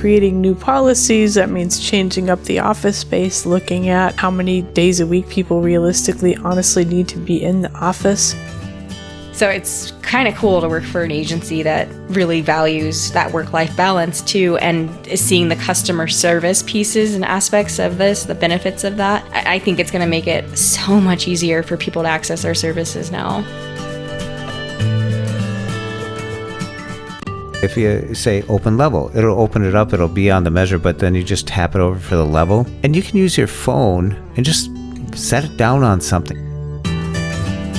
creating new policies. That means changing up the office space, looking at how many days a week people realistically, honestly need to be in the office. So it's kind of cool to work for an agency that really values that work-life balance too, and is seeing the customer service pieces and aspects of this, the benefits of that. I think it's going to make it so much easier for people to access our services now. If you say open level, it'll open it up, it'll be on the measure, but then you just tap it over for the level. And you can use your phone and just set it down on something.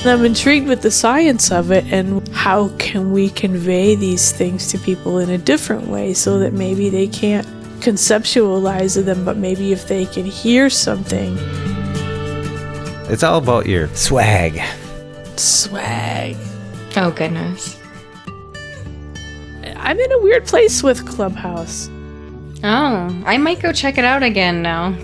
I'm intrigued with the science of it and how can we convey these things to people in a different way so that maybe they can't conceptualize them, but maybe if they can hear something. It's all about your swag. Swag. Oh, goodness. I'm in a weird place with Clubhouse. Oh, I might go check it out again now.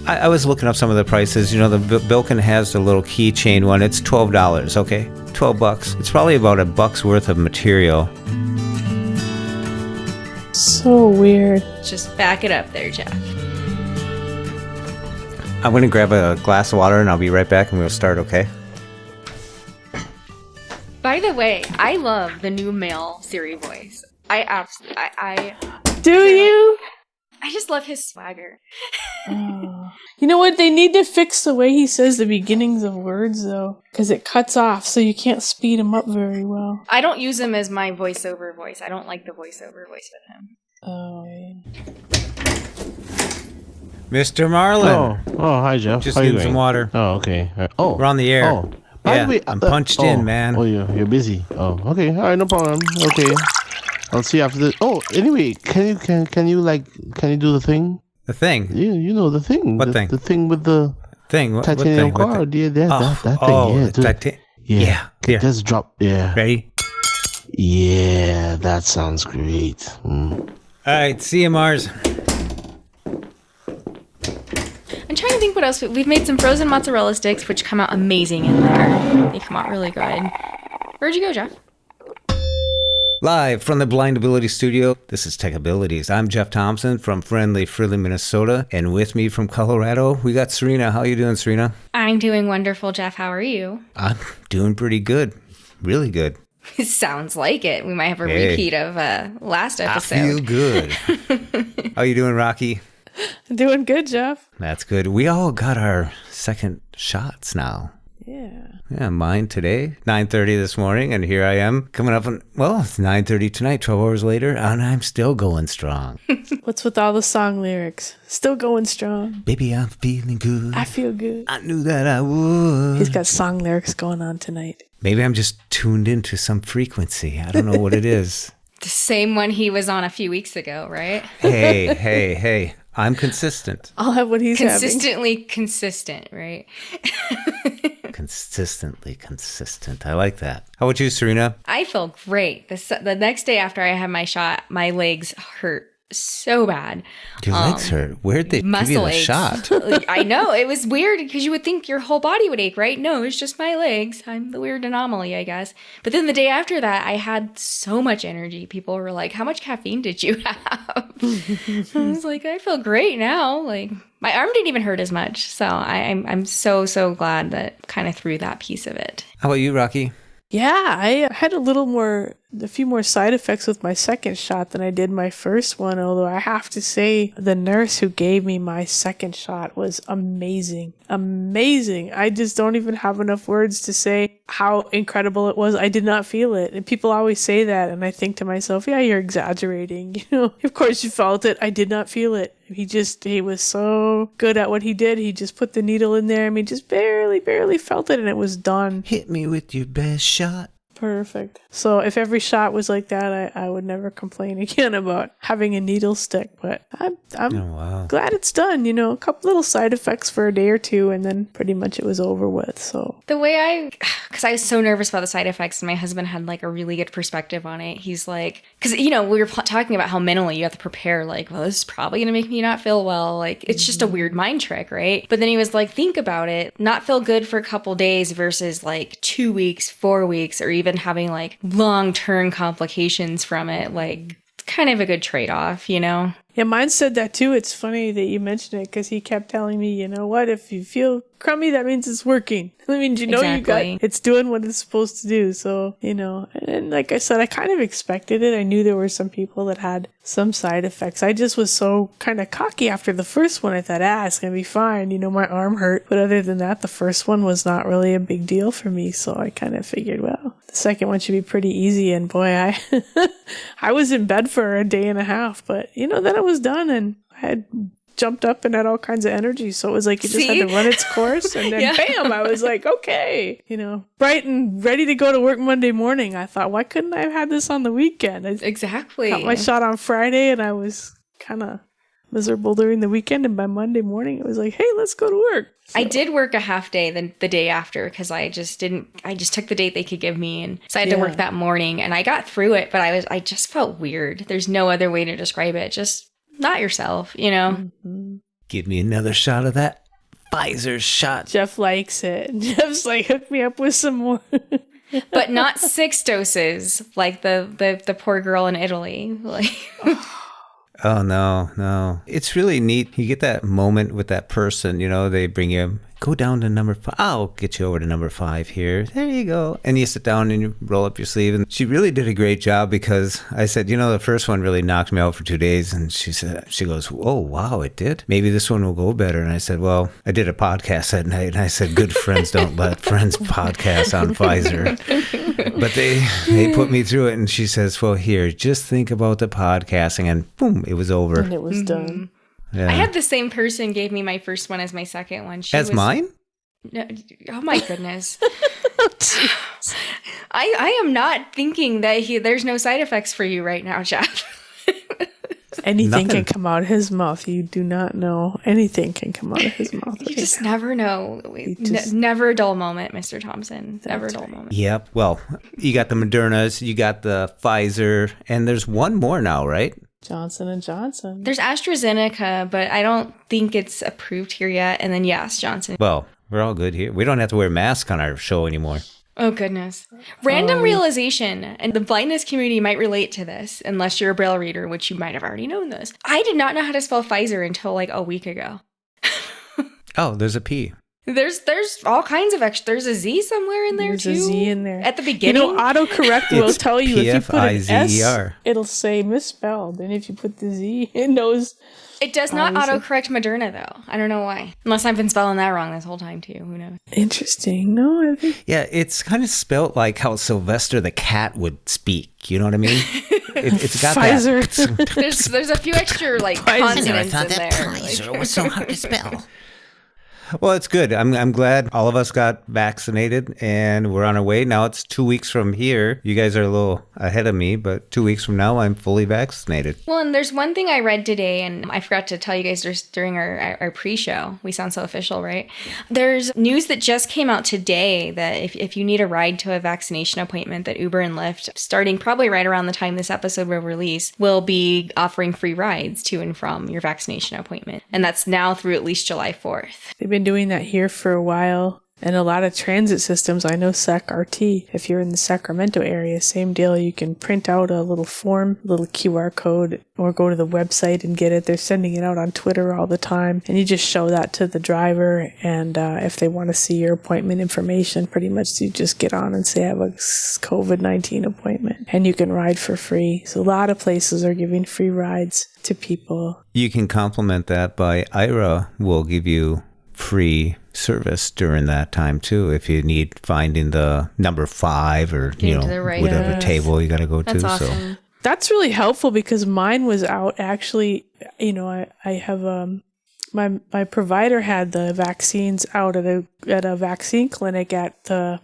I was looking up some of the prices. You know, the Bilkin has the little keychain one. It's $12, okay? $12. It's probably about $1 worth of material. So weird. Just back it up there, Jeff. I'm going to grab a glass of water and I'll be right back and we'll start, okay? By the way, I love the new male Siri voice. I Do you? I just love his swagger. Oh. You know what? They need to fix the way he says the beginnings of words, though, because it cuts off, so you can't speed him up very well. I don't use him as my voiceover voice. I don't like the voiceover voice with him. Oh. Mr. Marlon. Oh, hi, Jeff. Just How you getting some doing? water. Oh, okay. We're on the air. Oh, by Yeah, the way, I'm punched in, man. Oh, you're busy. Oh, okay. All right, no problem. Okay, I'll see you after this. Oh, anyway, can you do the thing? The thing? You know the thing. What thing? The thing with the Thing? What titanium thing? What car. thing? Yeah, that thing. Yeah, dude. Yeah. Here. Just drop. Yeah. Ready? Yeah, that sounds great. All right, see you, Mars. I'm trying to think what else. We've made some frozen mozzarella sticks, which come out amazing in there. They come out really good. Where'd you go, Jeff? Live from the Blind Ability Studio, this is Tech Abilities. I'm Jeff Thompson from friendly Fridley, Minnesota, and with me from Colorado, we got Serina. How you doing, Serina? I'm doing wonderful, Jeff. How are you? I'm doing pretty good. Really good. It sounds like it. We might have a repeat of last episode. I feel good. How you doing, Raqi? Doing good, Jeff. That's good. We all got our second shots now. Yeah, mine today, 9:30 this morning, and here I am coming up on, well, it's 9:30 tonight, 12 hours later, and I'm still going strong. What's with all the song lyrics? Still going strong. Baby, I'm feeling good. I feel good. I knew that I would. He's got song lyrics going on tonight. Maybe I'm just tuned into some frequency. I don't know what it is. The same one he was on a few weeks ago, right? Hey. I'm consistent. I'll have what he's Consistently consistent, right? Consistently consistent. I like that. How about you, Serina? I feel great. The next day after I had my shot, my legs hurt so bad. Your legs hurt. Where'd they give you the shot? I know. It was weird because you would think your whole body would ache, right? No, it's just my legs. I'm the weird anomaly, I guess. But then the day after that, I had so much energy. People were like, how much caffeine did you have? I was like, I feel great now. Like, my arm didn't even hurt as much. So I'm so glad that kind of threw that piece of it. How about you, Raqi? Yeah, I had a few more side effects with my second shot than I did my first one, although I have to say the nurse who gave me my second shot was amazing. Amazing. I just don't even have enough words to say how incredible it was. I did not feel it. And people always say that, and I think to myself, yeah, you're exaggerating. You know, of course you felt it. I did not feel it. He was so good at what he did. He just put the needle in there. I mean, just barely felt it, and it was done. Hit me with your best shot. Perfect. So if every shot was like that, I would never complain again about having a needle stick. But I'm glad it's done. You know, a couple little side effects for a day or two, and then pretty much it was over with. So the way because I was so nervous about the side effects, and my husband had like a really good perspective on it. He's like, because we were talking about how mentally you have to prepare. Like, well, this is probably gonna make me not feel well. Like, it's just a weird mind trick, right? But then he was like, think about it. Not feel good for a couple days versus like 2 weeks, 4 weeks, or even having like long-term complications from it, like kind of a good trade-off, you know? Yeah, mine said that too. It's funny that you mentioned it because he kept telling me, you know what, if you feel crummy, that means it's working. That means you know it's doing what it's supposed to do. So, you know, and like I said, I kind of expected it. I knew there were some people that had some side effects. I just was so kind of cocky after the first one. I thought, it's going to be fine. You know, my arm hurt. But other than that, the first one was not really a big deal for me. So I kind of figured, well, the second one should be pretty easy. And boy, I was in bed for a day and a half. But, you know, then I was done and I had jumped up and had all kinds of energy. So it was like it just had to run its course. And then bam, I was like, okay, you know, bright and ready to go to work Monday morning. I thought, why couldn't I have had this on the weekend? Exactly. Got my shot on Friday and I was kind of miserable during the weekend. And by Monday morning, it was like, hey, let's go to work. So. I did work a half day the day after because I just took the date they could give me. And so I had to work that morning and I got through it, but I just felt weird. There's no other way to describe it. Just not yourself, you know? Mm-hmm. Give me another shot of that Pfizer shot. Jeff likes it. Jeff's like, hook me up with some more. But not 6 doses like the poor girl in Italy. Like, oh, no. It's really neat. You get that moment with that person, you know, they bring you, go down to number 5. I'll get you over to number 5 here. There you go. And you sit down and you roll up your sleeve. And she really did a great job because I said, you know, the first one really knocked me out for 2 days. And she goes, oh, wow, it did. Maybe this one will go better. And I said, well, I did a podcast that night. And I said, good friends don't let friends podcast on Pfizer. But they put me through it. And she says, well, here, just think about the podcasting. And boom, it was over. And it was done. Yeah. I had the same person gave me my first one as my second one. Mine? No, oh my goodness. I am not thinking that there's no side effects for you right now, Jeff. Anything can come out of his mouth. You do not know. Anything can come out of his mouth. You just never know. Never a dull moment, Mr. Thompson. Never a dull moment. Yep. Well, you got the Modernas, you got the Pfizer, and there's one more now, right? Johnson & Johnson. There's AstraZeneca, but I don't think it's approved here yet. And then, yes, Johnson. Well, we're all good here. We don't have to wear masks on our show anymore. Oh, goodness. Random realization, and the blindness community might relate to this, unless you're a Braille reader, which you might have already known this. I did not know how to spell Pfizer until like a week ago. Oh, there's a P. There's all kinds of extra. There's a Z somewhere in there, too. There's a Z in there. At the beginning. You know, autocorrect will tell you if you put an S, P-F-I-Z-E-R. it'll say misspelled. And if you put the Z, it knows. It does not autocorrect Moderna, though. I don't know why. Unless I've been spelling that wrong this whole time, too. Who knows? Interesting. No, I think. Yeah, it's kind of spelt like how Sylvester the cat would speak. You know what I mean? It's got Pfizer. that. There's a few extra, like, consonants in there. Pfizer was so hard to spell. Well, it's good. I'm glad all of us got vaccinated and we're on our way. Now it's 2 weeks from here. You guys are a little ahead of me, but 2 weeks from now, I'm fully vaccinated. Well, and there's one thing I read today, and I forgot to tell you guys just during our pre-show. We sound so official, right? There's news that just came out today that if you need a ride to a vaccination appointment, that Uber and Lyft, starting probably right around the time this episode will release, will be offering free rides to and from your vaccination appointment. And that's now through at least July 4th. They've been doing that here for a while. And a lot of transit systems, I know SAC-RT, if you're in the Sacramento area, same deal. You can print out a little form, a little QR code, or go to the website and get it. They're sending it out on Twitter all the time. And you just show that to the driver. And if they want to see your appointment information, pretty much you just get on and say, I have a COVID-19 appointment. And you can ride for free. So a lot of places are giving free rides to people. You can complement that by IRA will give you free service during that time too if you need finding the number 5 or whatever table you got to go to. Awesome. So that's really helpful because mine was out actually. I have my provider had the vaccines out at a vaccine clinic at the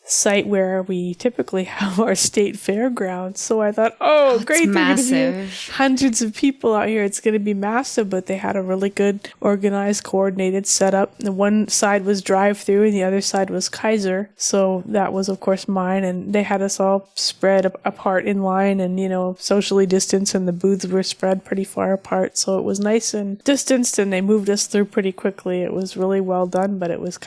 site where we typically have our state fairgrounds. So I thought, great, massive. They're going to be hundreds of people out here. It's going to be massive, but they had a really good, organized, coordinated setup. The one side was drive-through and the other side was Kaiser. So that was, of course, mine. And they had us all spread apart in line and, socially distanced, and the booths were spread pretty far apart. So it was nice and distanced, and they moved us through pretty quickly. It was really well done, but it was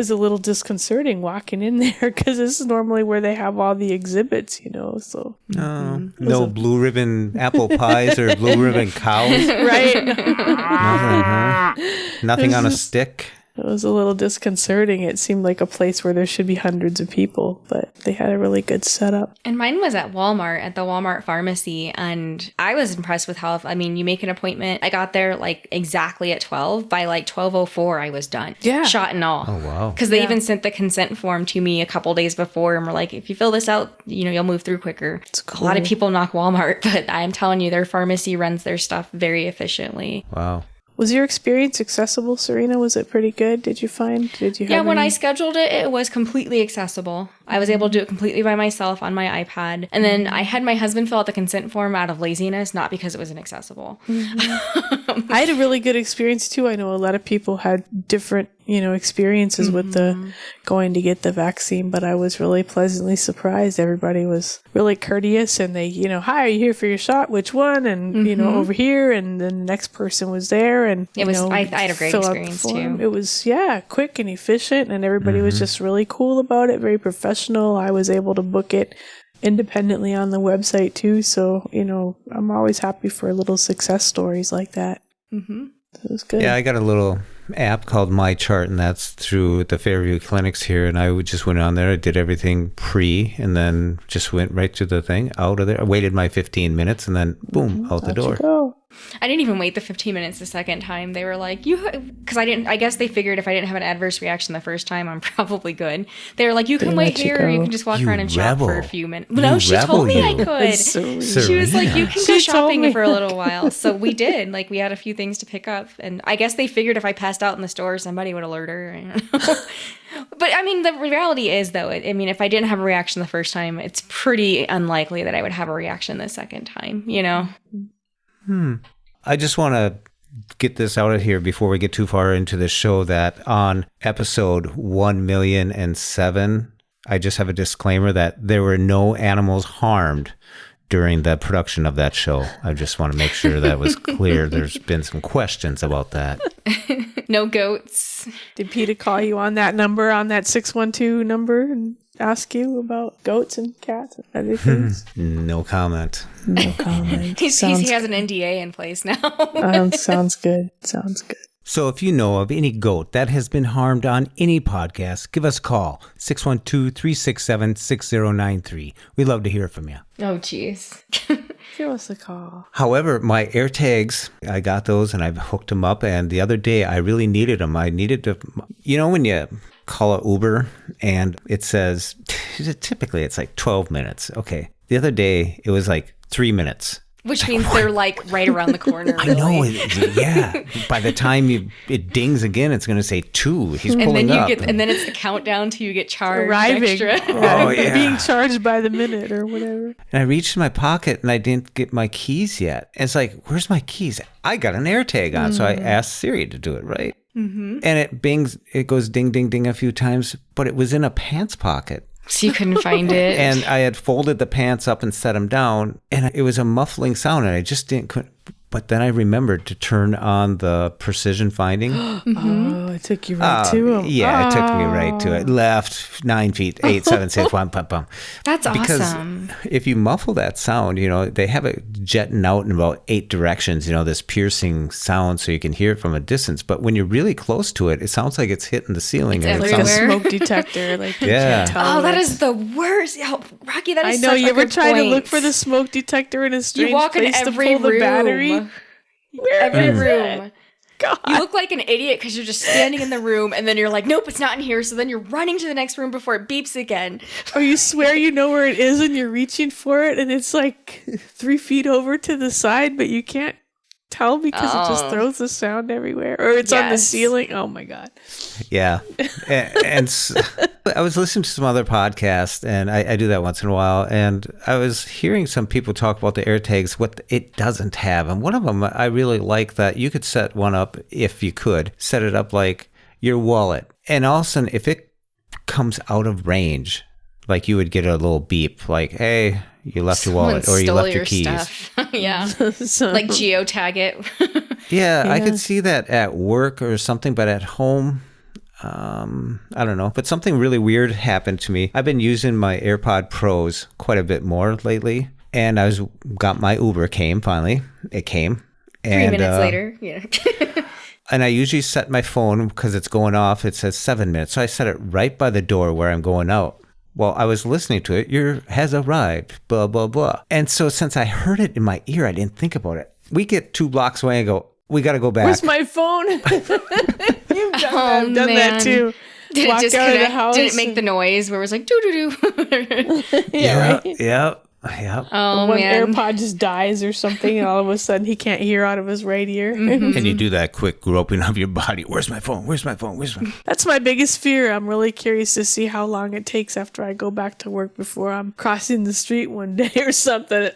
a little disconcerting walking in there because this is normally where they have all the exhibits, so. No blue ribbon apple pies or blue ribbon cows? Right. Nothing, huh? Nothing on a stick? It was a little disconcerting. It seemed like a place where there should be hundreds of people, but they had a really good setup. And mine was at Walmart, at the Walmart pharmacy, and I was impressed with how, you make an appointment. I got there exactly at 12. By 12:04, I was done. Yeah. Shot and all. Oh, wow. Because they even sent the consent form to me a couple days before and were like, if you fill this out, you'll move through quicker. It's cool. A lot of people knock Walmart, but I'm telling you, their pharmacy runs their stuff very efficiently. Wow. Was your experience accessible, Serina? Was it pretty good? Did you have when I scheduled it, it was completely accessible. I was able to do it completely by myself on my iPad. And then I had my husband fill out the consent form out of laziness, not because it was inaccessible. I had a really good experience too. I know a lot of people had different, experiences with the going to get the vaccine, but I was really pleasantly surprised. Everybody was really courteous and they, hi, are you here for your shot? Which one? And, over here. And then the next person was there. And it was, I had a great experience too. It was, quick and efficient. And everybody was just really cool about it. Very professional. I was able to book it independently on the website too. So, I'm always happy for little success stories like that. Mm-hmm. It was good. Yeah, I got a little app called My Chart, and that's through the Fairview clinics here. And I just went on there. I did everything pre, and then just went right to the thing, out of there. I waited my 15 minutes, and then boom, out the door. I didn't even wait the 15 minutes the second time. They were like, because I guess they figured if I didn't have an adverse reaction the first time, I'm probably good. They were like, you can wait here, you can just walk around and shop for a few minutes. No, she told me I could. She was like, you can go shopping for a little while. So we did. We had a few things to pick up. And I guess they figured if I passed out in the store, somebody would alert her. But the reality is, though, if I didn't have a reaction the first time, it's pretty unlikely that I would have a reaction the second time, I just want to get this out of here before we get too far into the show that on episode 1,000,007, I just have a disclaimer that there were no animals harmed during the production of that show. I just want to make sure that was clear. There's been some questions about that. No goats. Did Peter call you on that number, on that 612 number, and ask you about goats and cats and other things? No comment. No comment. He has an NDA in place now. Sounds good. Sounds good. So if you know of any goat that has been harmed on any podcast, give us a call, 612-367-6093. We'd love to hear from you. Oh, jeez. Give us a call. However, my air tags, I got those and I've hooked them up. And the other day, I really needed them. I needed to, when you call an Uber and it says, typically it's 12 minutes. Okay. The other day, it was 3 minutes. Which means they're right around the corner. Really. I know, yeah. By the time it dings again, it's going to say 2. He's pulling up. And then it's the countdown till you get charged arriving. Extra. Oh, yeah. Being charged by the minute or whatever. And I reached in my pocket and I didn't get my keys yet. And it's where's my keys? I got an AirTag on, so I asked Siri to do it, right? Mm-hmm. And it bings, it goes ding, ding, ding a few times, but it was in a pants pocket. So you couldn't find it. And I had folded the pants up and set them down, and it was a muffling sound, and I just couldn't. But then I remembered to turn on the precision finding. Oh, it took you right to him. Yeah, it took me right to it. Left 9 feet, 8, 7, 6, 1, pum, pum. That's because awesome. If you muffle that sound, they have it jetting out in about 8 directions, this piercing sound so you can hear it from a distance. But when you're really close to it, it sounds like it's hitting the ceiling. It's like a smoke detector. You can't tell. Oh, that is the worst. Oh, Raqi, that is I know. such You a ever good try point. to look for the smoke detector in a strange you walk place in every to pull room. the battery? Every room. God. You look like an idiot because you're just standing in the room and then you're like, nope, it's not in here. So then you're running to the next room before it beeps again. Or you swear you know where it is and you're reaching for it and it's 3 feet over to the side, but you can't tell because it just throws the sound everywhere. Or it's on the ceiling. Oh my God. Yeah. And I was listening to some other podcasts, and I do that once in a while, and I was hearing some people talk about the AirTags, what it doesn't have. And one of them, I really like that you could set one up, if you could, set it up like your wallet. And all of a sudden, if it comes out of range, you would get a little beep, hey, you left your wallet or you left your keys. Stuff. Yeah. Geotag it. Yeah, I could see that at work or something, but at home, I don't know, but something really weird happened to me. I've been using my AirPod Pros quite a bit more lately, and got my Uber came finally. It came. 3 minutes later, yeah. And I usually set my phone, because it's going off, it says 7 minutes. So I set it right by the door where I'm going out. Well, I was listening to it. Has arrived, blah, blah, blah. And so since I heard it in my ear, I didn't think about it. We get 2 blocks away and go, we got to go back. Where's my phone? You've done that too. Did Walked it just out of the connect? house Did it make the noise where it was like doo-doo-doo? Yeah, right? Yep. Oh, One man. AirPod just dies or something, and all of a sudden he can't hear out of his right ear. And you do that quick groping of your body. Where's my phone? Where's my phone? Where's my phone? That's my biggest fear. I'm really curious to see how long it takes after I go back to work before I'm crossing the street one day or something.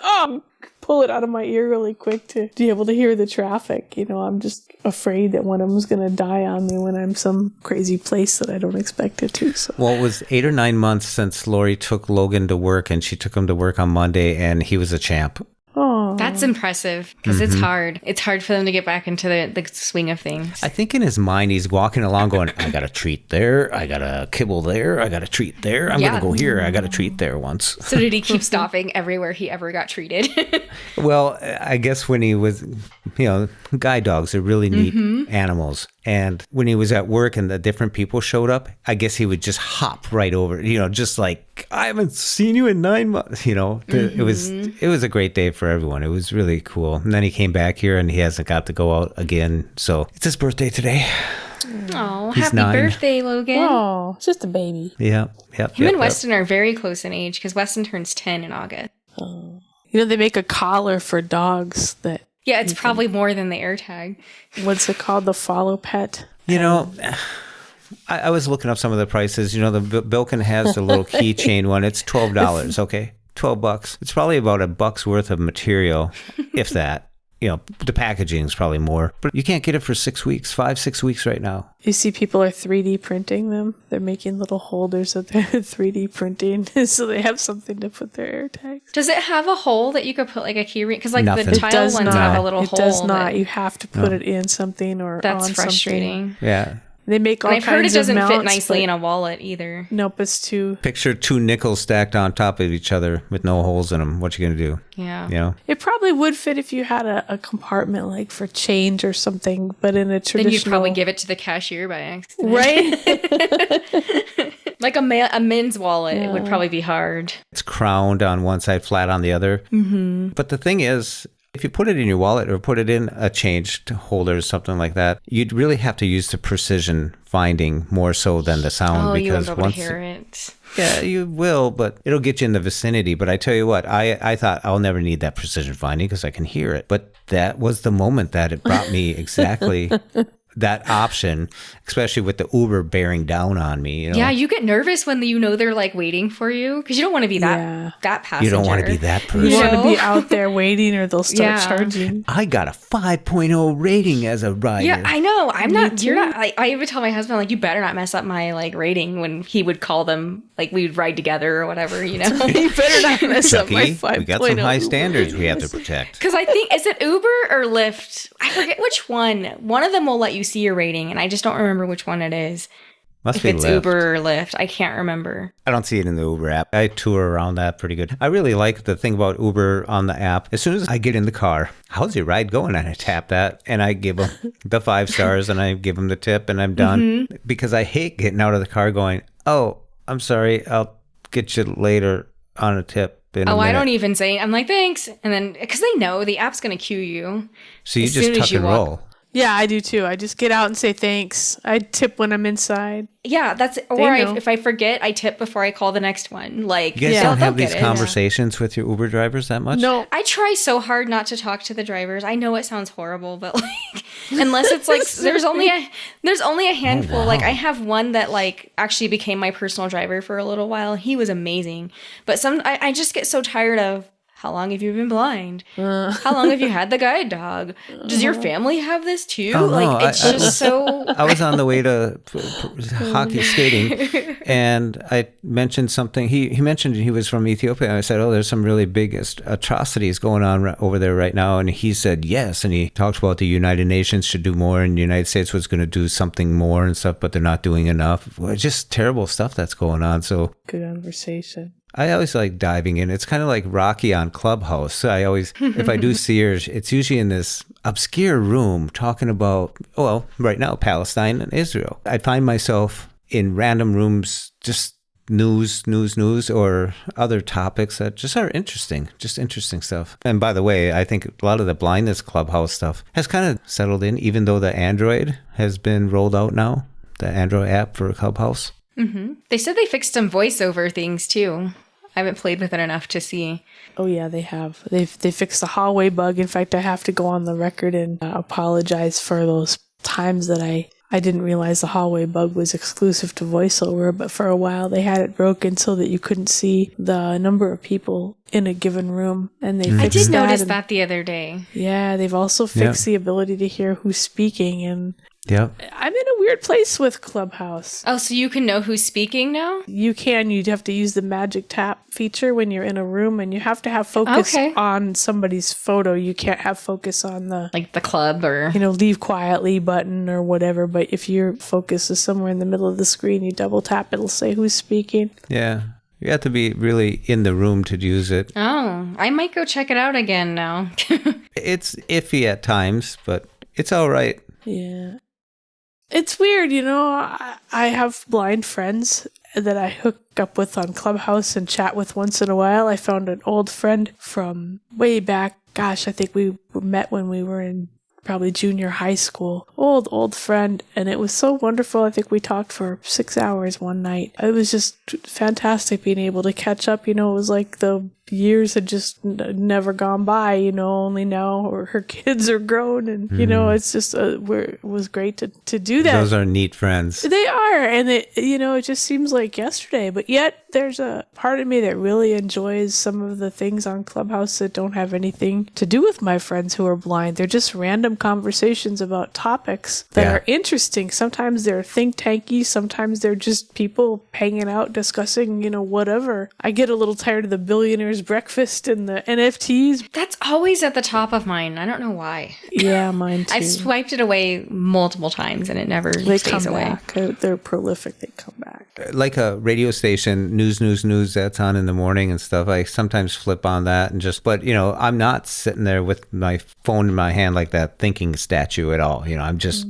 Pull it out of my ear really quick to be able to hear the traffic. I'm just afraid that one of them's going to die on me when I'm some crazy place that I don't expect it to. So. Well, it was 8 or 9 months since Lori took Logan to work, and she took him to work on Monday, and he was a champ. Oh, That's impressive because it's hard. It's hard for them to get back into the swing of things. I think in his mind, he's walking along going, I got a treat there. I got a kibble there. I got a treat there. I'm going to go here. I got a treat there once. So did he keep stopping everywhere he ever got treated? Well, I guess when he was, guide dogs are really neat animals. And when he was at work and the different people showed up, I guess he would just hop right over, just like, I haven't seen you in 9 months. It was a great day for everyone. It was really cool. And then he came back here and he hasn't got to go out again. So it's his birthday today. Oh, He's happy 9. birthday, Logan. Oh, it's just a baby. Yep. Him and Weston are very close in age because Weston turns 10 in August. Oh. They make a collar for dogs that... Yeah, it's probably more than the AirTag. What's it called? The Follow Pet? I was looking up some of the prices. The Bilkin has the little keychain one. It's $12, okay? $12. It's probably about $1 worth of material, if that. The packaging is probably more. But you can't get it for 6 weeks, 5-6 weeks right now. You see people are 3D printing them. They're making little holders that they're 3D printing so they have something to put their AirTags. Does it have a hole that you could put like a key ring? Because like Nothing. the It tile does ones not. have a little It hole. does not. that- You have to put it in something or That's on frustrating. something. Yeah. They make all And I've heard it kinds of doesn't fit mounts, nicely but- in a wallet either. Nope, it's too... Picture 2 nickels stacked on top of each other with no holes in them. What you going to do? Yeah. It probably would fit if you had a compartment like for change or something, but in a traditional... Then you'd probably give it to the cashier by accident. Right? Like a men's wallet, it would probably be hard. It's crowned on one side, flat on the other. Mm-hmm. But the thing is, if you put it in your wallet or put it in a change holder or something like that, you'd really have to use the precision finding more so than the sound. Oh, you won't because be able to hear it. Yeah, you will, but it'll get you in the vicinity. But I tell you what, I thought I'll never need that precision finding because I can hear it. But that was the moment that it brought me exactly that option, especially with the Uber bearing down on me. Yeah, you get nervous when they're like waiting for you because you don't want to be that passenger. You don't want to be that person. You want to be out there waiting or they'll start Yeah. charging. I got a 5.0 rating as a rider. Yeah, I know. I'm not. You're not. I even tell my husband like, you better not mess up my like rating when he would call them. Like we would ride together or whatever. You better not mess up my Chucky, 5.0. we got some high standards we have to protect. Because I think, is it Uber or Lyft? I forget which one. One of them will let you see your rating, and I just don't remember which one it is. Must If be it's Lyft. Uber or Lyft, I can't remember. I don't see it in the Uber app. I tour around that pretty good. I really like the thing about Uber on the app. As soon as I get in the car, how's your ride going? And I tap that and I give them the 5 stars and I give them the tip and I'm done. Because I hate getting out of the car going, oh, I'm sorry, I'll get you later on a tip. I don't even say, I'm like, thanks. And then, because they know the app's going to cue you. So you as just soon as tuck you and walk. roll. Yeah, I do too. I just get out and say thanks. I tip when I'm inside. Yeah, that's, or if I forget, I tip before I call the next one. Like, You guys Yeah. don't they'll have these get it. conversations with your Uber drivers that much? No, I try so hard not to talk to the drivers. I know it sounds horrible, but like, unless it's like there's only a handful. Oh, wow. Like I have one that like actually became my personal driver for a little while. He was amazing, but I just get so tired of How long have you been blind? How long have you had the guide dog? Does your family have this too? Oh, no, Like, it's just so... I was on the way to hockey skating, and I mentioned something. He mentioned he was from Ethiopia, and I said, oh, there's some really big atrocities going on over there right now. And he said, yes. And he talked about the United Nations should do more, and the United States was going to do something more and stuff, but they're not doing enough. Well, just terrible stuff that's going on. So good conversation. I always like diving in. It's kind of like Raqi on Clubhouse. I always, if I do see her, it's usually in this obscure room talking about, well, right now, Palestine and Israel. I find myself in random rooms, just news, or other topics that just are interesting, just interesting stuff. And by the way, I think a lot of the blindness Clubhouse stuff has kind of settled in, even though the Android has been rolled out now, the Android app for Clubhouse. Mm-hmm. They said they fixed some voiceover things too. I haven't played with it enough to see. Oh yeah, they have. They fixed the hallway bug. In fact, I have to go on the record and apologize for those times that I didn't realize the hallway bug was exclusive to voiceover, but for a while they had it broken so that you couldn't see the number of people in a given room, and they I fixed did notice and, that the other day. Yeah, they've also fixed the ability to hear who's speaking, and Yep. I'm in a weird place with Clubhouse. Oh, so you can know who's speaking now? You'd have to use the magic tap feature when you're in a room, and you have to have focus on somebody's photo. You can't have focus on the... like the club or... leave quietly button or whatever, but if your focus is somewhere in the middle of the screen, you double tap, it'll say who's speaking. Yeah. You have to be really in the room to use it. Oh, I might go check it out again now. It's iffy at times, but it's all right. Yeah. It's weird, I have blind friends that I hook up with on Clubhouse and chat with once in a while. I found an old friend from way back. Gosh, I think we met when we were in probably junior high school. Old friend. And it was so wonderful. I think we talked for 6 hours one night. It was just fantastic being able to catch up. It was like the years had just never gone by, only now or her kids are grown, and it's just it was great to do that. Those are neat friends. They are, and it just seems like yesterday, but yet there's a part of me that really enjoys some of the things on Clubhouse that don't have anything to do with my friends who are blind. They're just random conversations about topics that are interesting. Sometimes they're think tanky, sometimes they're just people hanging out discussing whatever. I get a little tired of the billionaires breakfast and the NFTs. That's always at the top of mine. I don't know why. Yeah, mine too. I've swiped it away multiple times and it never stays away. Back. They're prolific. They come back. Like a radio station, news that's on in the morning and stuff. I sometimes flip on that and but I'm not sitting there with my phone in my hand like that thinking statue at all. I'm just...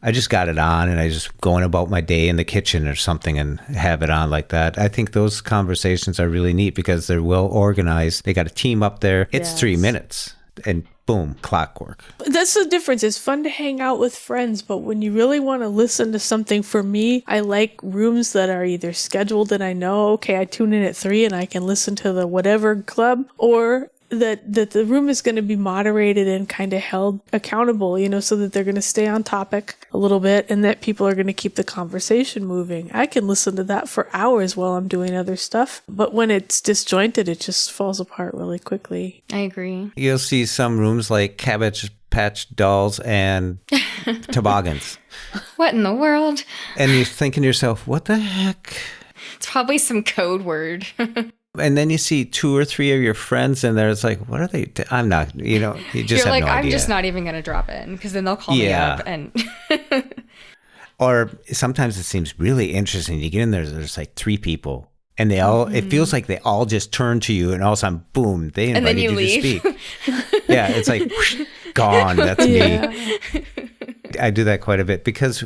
I just got it on and I just going about my day in the kitchen or something and have it on like that. I think those conversations are really neat because they're well organized. They got a team up there. It's 3 minutes and boom, clockwork. That's the difference. It's fun to hang out with friends, but when you really want to listen to something, for me, I like rooms that are either scheduled and I know, okay, I tune in at 3 and I can listen to the whatever club, or that the room is going to be moderated and kind of held accountable, so that they're going to stay on topic a little bit and that people are going to keep the conversation moving. I can listen to that for hours while I'm doing other stuff, but when it's disjointed, it just falls apart really quickly. I agree. You'll see some rooms like Cabbage Patch dolls and toboggans. What in the world? And you're thinking to yourself, what the heck? It's probably some code word. And then you see 2 or 3 of your friends in there. It's like, what are they? I'm not, you just You're have like, no idea. I'm just not even going to drop in because then they'll call me up. And Or sometimes it seems really interesting. You get in there's like 3 people and they all, it feels like they all just turn to you and all of a sudden, boom, they invited you to speak. Yeah, it's like, whoosh, gone. That's me. I do that quite a bit because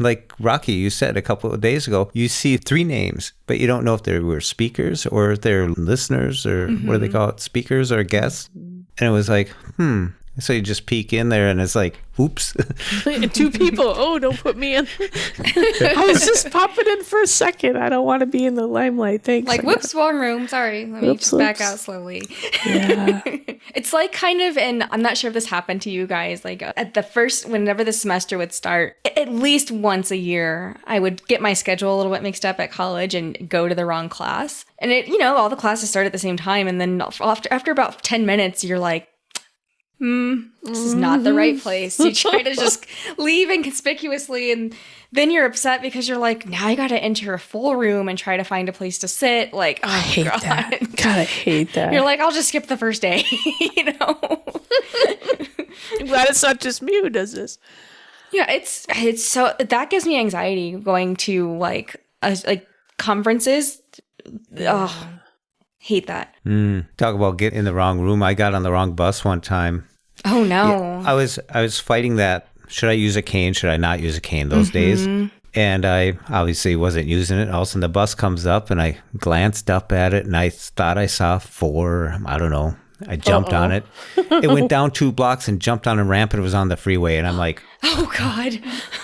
like Raqi, you said a couple of days ago, you see 3 names, but you don't know if they were speakers or if they're listeners or what do they call it? Speakers or guests. And it was like, So you just peek in there and it's like, oops. 2 people. Oh, don't put me in. I was just popping in for a second. I don't want to be in the limelight. Thanks. Like, whoops, wrong room. Sorry. Let me just back out slowly. Yeah. It's like kind of, and I'm not sure if this happened to you guys, like at the first, whenever the semester would start, at least once a year, I would get my schedule a little bit mixed up at college and go to the wrong class. And all the classes start at the same time. And then after about 10 minutes, you're like, this is not the right place. You try to just leave inconspicuously, and then you're upset because you're like, now I gotta enter a full room and try to find a place to sit. Like, I hate that. God, I hate that. You're like, I'll just skip the first day, I'm glad it's not just me who does this. Yeah, it's so, that gives me anxiety going to like conferences. Oh, hate that. Talk about getting in the wrong room. I got on the wrong bus one time. Oh no. Yeah, I was fighting that. Should I use a cane? Should I not use a cane those days? And I obviously wasn't using it. All of a sudden the bus comes up and I glanced up at it and I thought I saw 4. I don't know. I jumped on it. It went down 2 blocks and jumped on a ramp and it was on the freeway. And I'm like, oh God.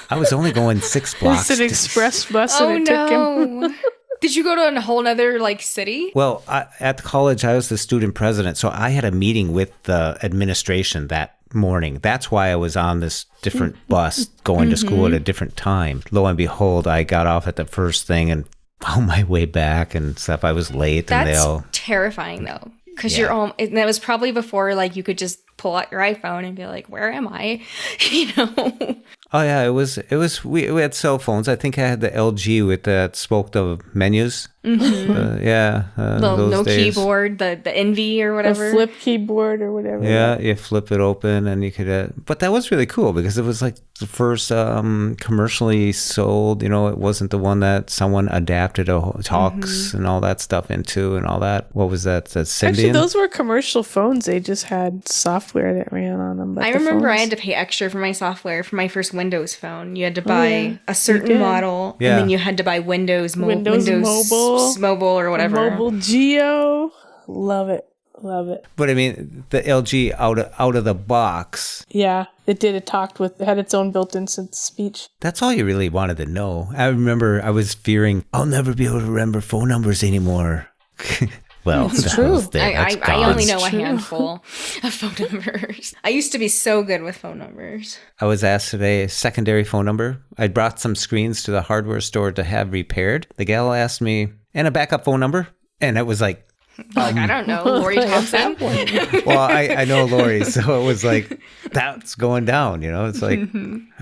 I was only going 6 blocks. It's an express bus and it took him. Did you go to a whole nother city? Well, at college, I was the student president. So I had a meeting with the administration that morning. That's why I was on this different bus going to school at a different time. Lo and behold, I got off at the first thing and found my way back and stuff. I was late. That's terrifying though. Because you're all, and that was probably before you could just pull out your iPhone and be like, where am I? Oh yeah, it was we had cell phones. I think I had the LG with that spoke the menus. Those no days. keyboard, the Envy or whatever. A flip keyboard or whatever. Yeah, you flip it open and you could. But that was really cool because it was like the first commercially sold. It wasn't the one that someone adapted talks and all that stuff into and all that. What was that? The Symbian? Actually, those were commercial phones. They just had software that ran on them. I remember I had to pay extra for my software for my first Windows phone. You had to buy a certain model, and then you had to buy Windows Mobile or whatever. Mobile Geo. Love it. But I mean, the LG out of the box. Yeah, it did. It had its own built-in speech. That's all you really wanted to know. I remember I was fearing I'll never be able to remember phone numbers anymore. Well, it's true. I only know a handful of phone numbers. I used to be so good with phone numbers. I was asked today a secondary phone number. I brought some screens to the hardware store to have repaired. The gal asked me, and a backup phone number. And it was like, I don't know, Lori Thompson. Well, I know Lori, so it was like, that's going down, It's like,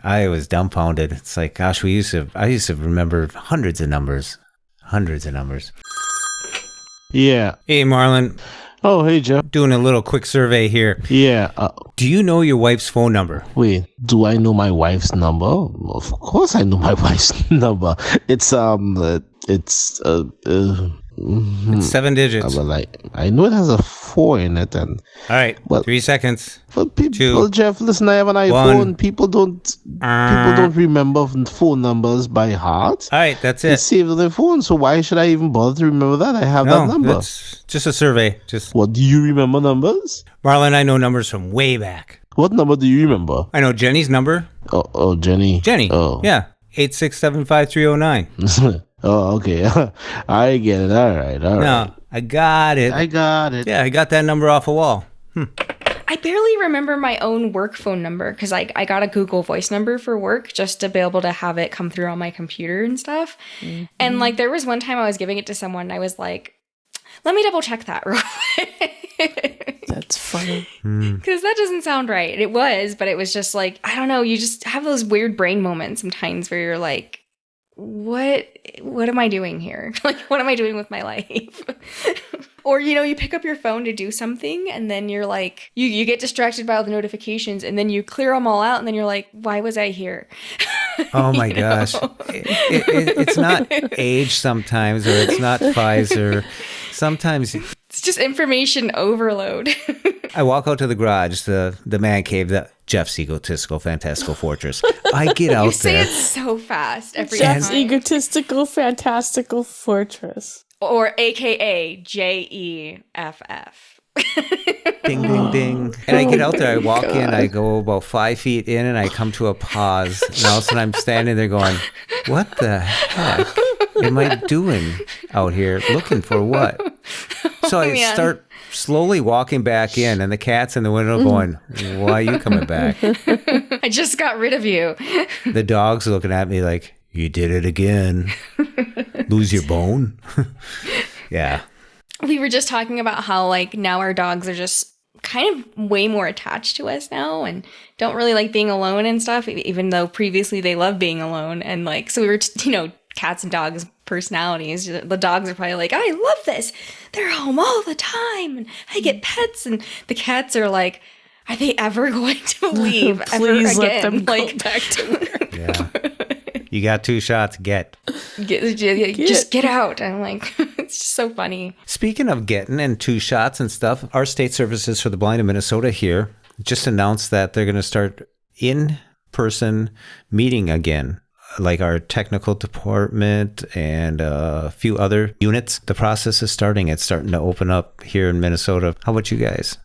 I was dumbfounded. It's like, gosh, I used to remember hundreds of numbers. Yeah. Hey, Marlon. Oh, hey, Jeff. Doing a little quick survey here. Yeah. Do you know your wife's phone number? Wait, do I know my wife's number? Of course I know my wife's number. It's 7 digits. I know it has a 4 in it, and all right, 3 seconds. But people, 2, Jeff, listen, I have an iPhone. 1. People don't remember phone numbers by heart. All right, that's It's saved on their phone, so why should I even bother to remember that? I have that number. It's just a survey. What, do you remember numbers? Marlon, I know numbers from way back. What number do you remember? I know Jenny's number. Oh, Jenny. Oh, yeah, 8675309. Oh, okay. I get it. All right. No, I got it. Yeah, I got that number off a wall. I barely remember my own work phone number because I got a Google Voice number for work just to be able to have it come through on my computer and stuff. And there was one time I was giving it to someone and I was like, let me double check that real quick. That's funny. Because that doesn't sound right. It was, but it was just like, I don't know. You just have those weird brain moments sometimes where you're like, what am I doing here? What am I doing with my life? Or, you pick up your phone to do something and then you're like, you get distracted by all the notifications and then you clear them all out and then you're like, why was I here? Oh my gosh. It's not age sometimes, or it's not Pfizer. Sometimes it's just information overload. I walk out to the garage, the man cave, Jeff's egotistical, fantastical fortress. I get out you say there. it so fast every Jeff's time. egotistical, fantastical fortress. Or AKA JEFF. Ding, ding, ding. And I get out there, I walk in, I go about 5 feet in, and I come to a pause. And all of a sudden I'm standing there going, what the heck am I doing out here? Looking for what? So I start slowly walking back in, and the cat's in the window going, why are you coming back? I just got rid of you. The dog's looking at me like, you did it again. Lose your bone? Yeah. We were just talking about how like now our dogs are just kind of way more attached to us now and don't really like being alone and stuff, even though previously they loved being alone. And like, so we were, cats and dogs personalities. The dogs are probably like, I love this. They're home all the time and I get pets. And the cats are like, are they ever going to leave Please ever let again? them go back to work. Yeah. You got 2 shots, just get out. I'm like, it's just so funny. Speaking of getting and 2 shots and stuff, our state services for the blind in Minnesota here just announced that they're going to start in-person meeting again, like our technical department and a few other units. The process is starting. It's starting to open up here in Minnesota. How about you guys?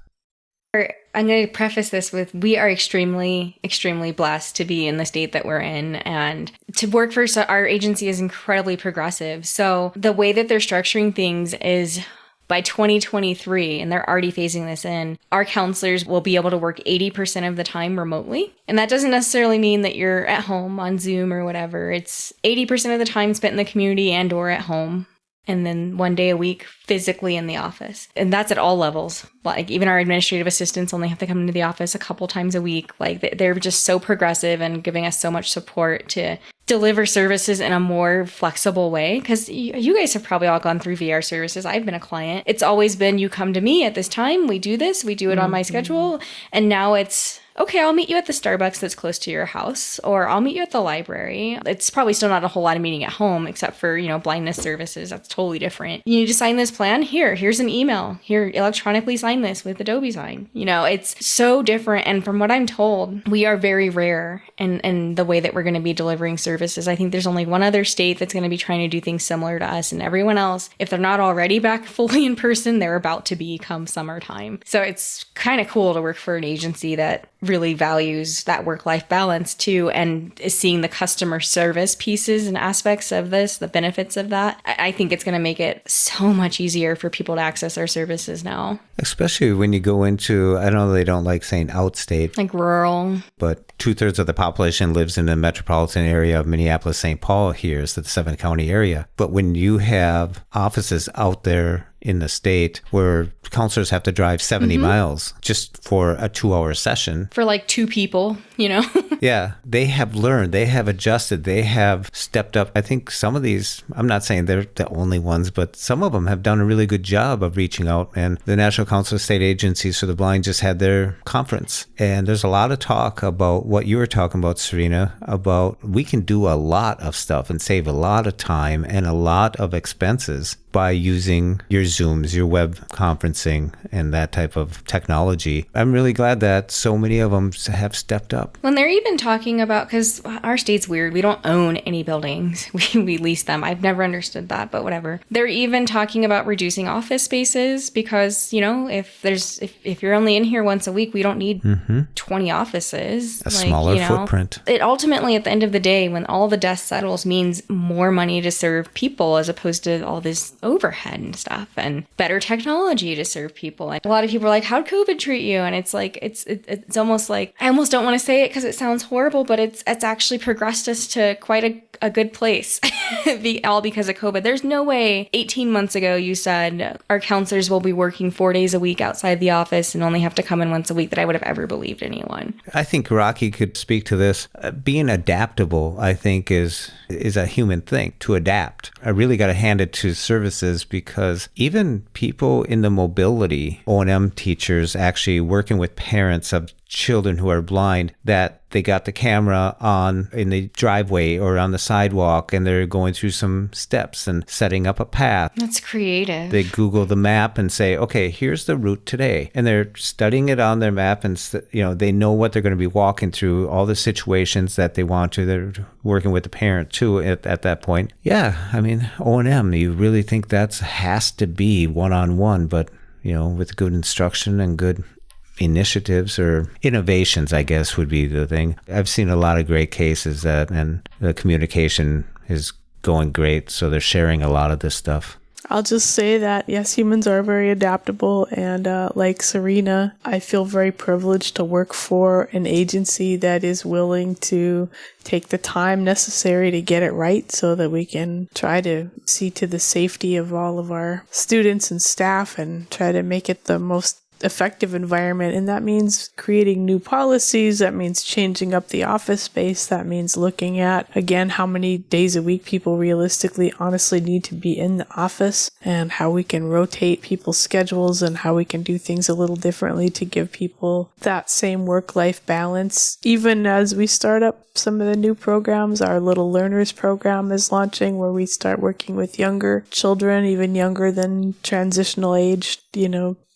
I'm going to preface this with we are extremely, extremely blessed to be in the state that we're in and to work for our agency is incredibly progressive. So the way that they're structuring things is by 2023, and they're already phasing this in, our counselors will be able to work 80% of the time remotely. And that doesn't necessarily mean that you're at home on Zoom or whatever. It's 80% of the time spent in the community and or at home. And then 1 day a week physically in the office. And that's at all levels. Like even our administrative assistants only have to come into the office a couple times a week. Like they're just so progressive and giving us so much support to deliver services in a more flexible way. Because you guys have probably all gone through VR services. I've been a client. It's always been, you come to me at this time, we do this, we do it on my schedule. And now it's, okay, I'll meet you at the Starbucks that's close to your house, or I'll meet you at the library. It's probably still not a whole lot of meeting at home, except for, blindness services. That's totally different. You need to sign this plan? Here's an email. Here, electronically sign this with Adobe Sign. It's so different. And from what I'm told, we are very rare in the way that we're going to be delivering services. I think there's only one other state that's going to be trying to do things similar to us, and everyone else, if they're not already back fully in person, they're about to be come summertime. So it's kind of cool to work for an agency that really values that work-life balance too, and is seeing the customer service pieces and aspects of this, the benefits of that. I think it's going to make it so much easier for people to access our services now. Especially when you go into, I know they don't like saying outstate. Like rural. But 2/3 of the population lives in the metropolitan area of Minneapolis, St. Paul here, is the 7-county area. But when you have offices out there in the state where counselors have to drive 70 miles just for a 2-hour session. For like 2 people, Yeah, they have learned, they have adjusted, they have stepped up. I think some of these, I'm not saying they're the only ones, but some of them have done a really good job of reaching out. And the National Council of State Agencies for the Blind just had their conference. And there's a lot of talk about what you were talking about, Serina, about we can do a lot of stuff and save a lot of time and a lot of expenses by using your Zooms, your web conferencing, and that type of technology. I'm really glad that so many of them have stepped up. When they're even talking about, because our state's weird, we don't own any buildings. We lease them. I've never understood that, but whatever. They're even talking about reducing office spaces because, if you're only in here once a week, we don't need 20 offices. A smaller footprint. It ultimately, at the end of the day, when all the dust settles, means more money to serve people as opposed to all this overhead and stuff, and better technology to serve people. And a lot of people are like, how'd COVID treat you? And it's like, it's almost like, I almost don't want to say it because it sounds horrible, but it's actually progressed us to quite a good place, all because of COVID. There's no way 18 months ago you said our counselors will be working 4 days a week outside the office and only have to come in once a week that I would have ever believed anyone. I think Raqi could speak to this. Being adaptable, I think, is a human thing, to adapt. I really got to hand it to services because even people in the mobility, O&M teachers actually working with parents of children who are blind, that they got the camera on in the driveway or on the sidewalk and they're going through some steps and setting up a path. That's creative. They Google the map and say, okay, here's the route today. And they're studying it on their map and, they know what they're going to be walking through, all the situations that they want to. They're working with the parent too at that point. Yeah, I mean, O&M, you really think that has to be one-on-one, but with good instruction and good initiatives or innovations, I guess would be the thing. I've seen a lot of great cases and the communication is going great. So they're sharing a lot of this stuff. I'll just say that, yes, humans are very adaptable. And like Serina, I feel very privileged to work for an agency that is willing to take the time necessary to get it right so that we can try to see to the safety of all of our students and staff and try to make it the most effective environment. And that means creating new policies. That means changing up the office space. That means looking at, again, how many days a week people realistically, honestly need to be in the office and how we can rotate people's schedules and how we can do things a little differently to give people that same work-life balance. Even as we start up some of the new programs, our Little Learners program is launching where we start working with younger children, even younger than transitional aged,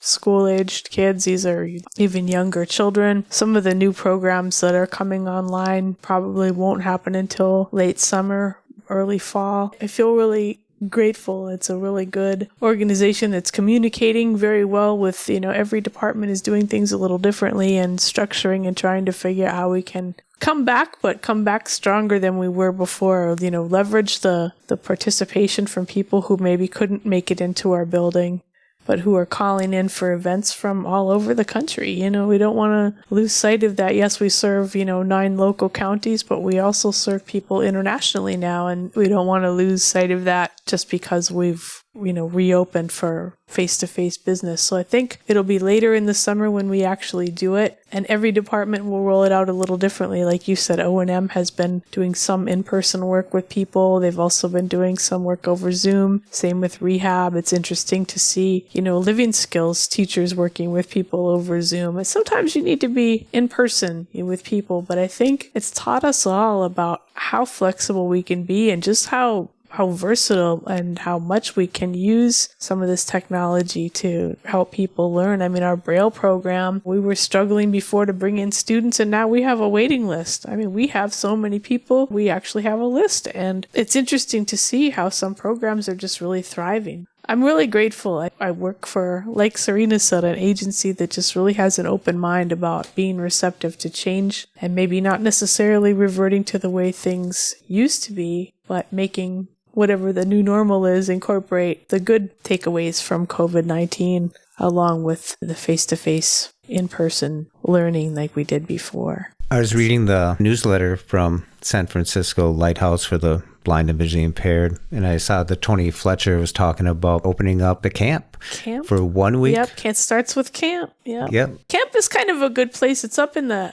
school-aged kids. These are even younger children. Some of the new programs that are coming online probably won't happen until late summer, early fall. I feel really grateful. It's a really good organization that's communicating very well with, every department is doing things a little differently and structuring and trying to figure out how we can come back stronger than we were before, leverage the participation from people who maybe couldn't make it into our building, but who are calling in for events from all over the country. We don't want to lose sight of that. Yes, we serve, 9 local counties, but we also serve people internationally now, and we don't want to lose sight of that just because we've, reopened for face-to-face business. So I think it'll be later in the summer when we actually do it, and every department will roll it out a little differently. Like you said, O&M has been doing some in-person work with people. They've also been doing some work over Zoom. Same with rehab. It's interesting to see, living skills teachers working with people over Zoom. And sometimes you need to be in person with people, but I think it's taught us all about how flexible we can be and just how versatile and how much we can use some of this technology to help people learn. I mean, our Braille program, we were struggling before to bring in students, and now we have a waiting list. I mean, we have so many people, we actually have a list, and it's interesting to see how some programs are just really thriving. I'm really grateful. I work for, like Serina said, an agency that just really has an open mind about being receptive to change and maybe not necessarily reverting to the way things used to be, but making whatever the new normal is, incorporate the good takeaways from COVID-19 along with the face-to-face, in-person learning like we did before. I was reading the newsletter from San Francisco Lighthouse for the Blind and Visually Impaired, and I saw that Tony Fletcher was talking about opening up the camp for 1 week. Yep, camp starts with camp. Yep. Camp is kind of a good place. It's up in the